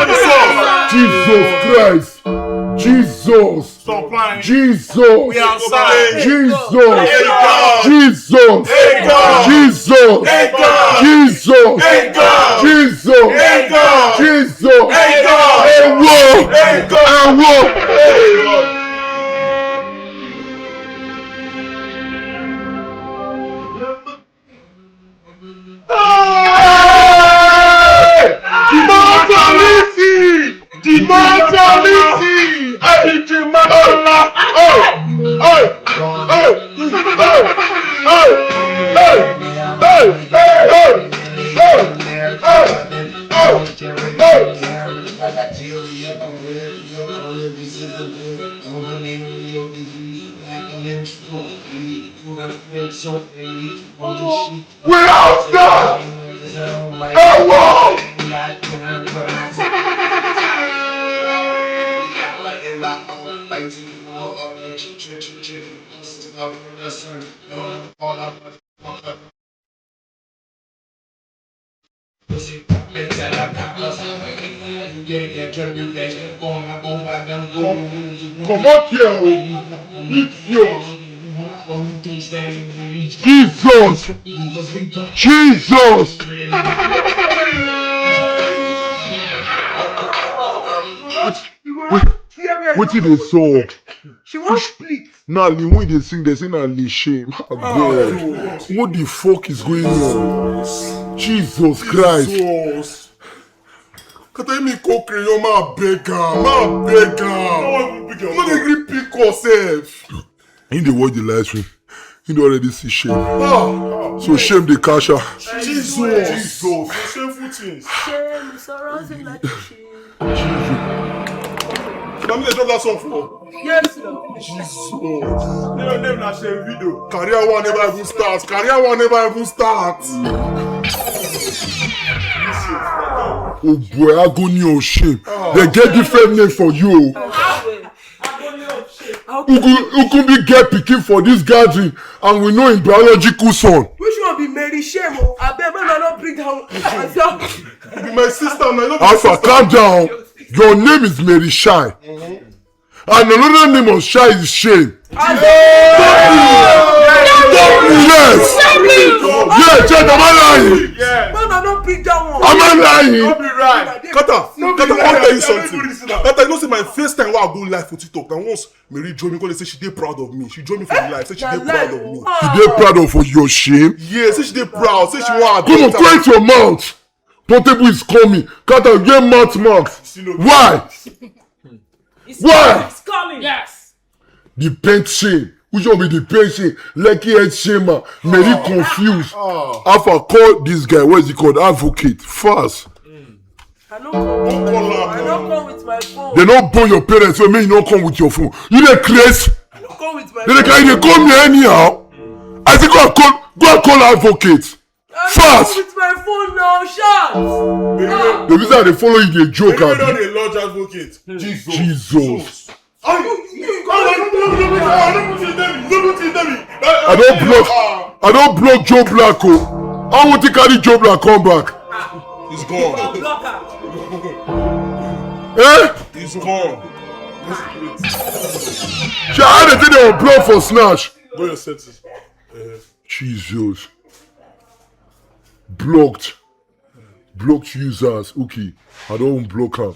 Jesus Christ. Jesus. Stop lying. Jesus. We outside. Jesus. Hey God. Jesus. Hey God. Jesus. Hey God. Jesus. Hey God. Jesus. Hey God. Jesus. Hey God. Hey whoa. Hey God. Hey whoa. Hey God. We're outside. Hey whoa. Come on here, idiot. Jesus. Jesus. Wetin dey sup? She won't split. Now the way they sing na le shame. Oh God. What the fuck is going on? Jesus Christ. Jesus. Kata me go crayon, ma beg am. No dey gree pick yourself. In the watch the live stream, he don already see shame. So shame dey catch her. Jesus. Shameful things. Shame surrounds him like a shield. Na me dey drop that song for. Yes, Lord. Jesus. Your name na shame video. Career one never even start. Oh boy, agony of shame. They get different name for you. Who could be get pikin for this gathering and we know in biological son. Which one be Mary Shame? I bet man I don't bring down myself. You be my sister now. Alpha, calm down. Your name is Mary Shine. And another name of Shine is Shame. Yes! Yeah, check, am I lying? Man I don't bring down one. Am I lying? Don't be right. Kata, I want to tell you something. Kata, you know say my first time when I go live for TikTok, and once Mary join me, because they say she dey proud of me. She join me for the live, say she dey proud of me. You dey proud of your shame? Yeah, say she dey proud, say she want. Come on, clench your mouth. Portable is coming. Kata, get mouth marks. Why? Why? It's coming. Yes. The paint shame. Which one be the paint shame? Lucky head shamer. Mary confused. Alpha, call this guy. What is he called? Advocate. Fast. I don't come with my phone. They don't born your parents, so you don't come with your phone. You dey crazy? I don't come with my They phone. can call me anyhow. I say go and call advocate. I Fast. don't come with my phone now, shout. The reason I dey follow you dey joke Maybe not abi. a large advocate. Jesus. I I don't block Joe Black. Oh. I want to carry Joe Black come back. He's gone. Blocker. Eh? He's gone. She had a thing they were blocked for Snatch. Go your settings. Jesus. Blocked. Blocked users. Okay. I don't block her.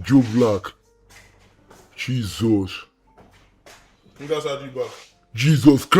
Joe Black. Jesus. You guys are back. Jesus Christ.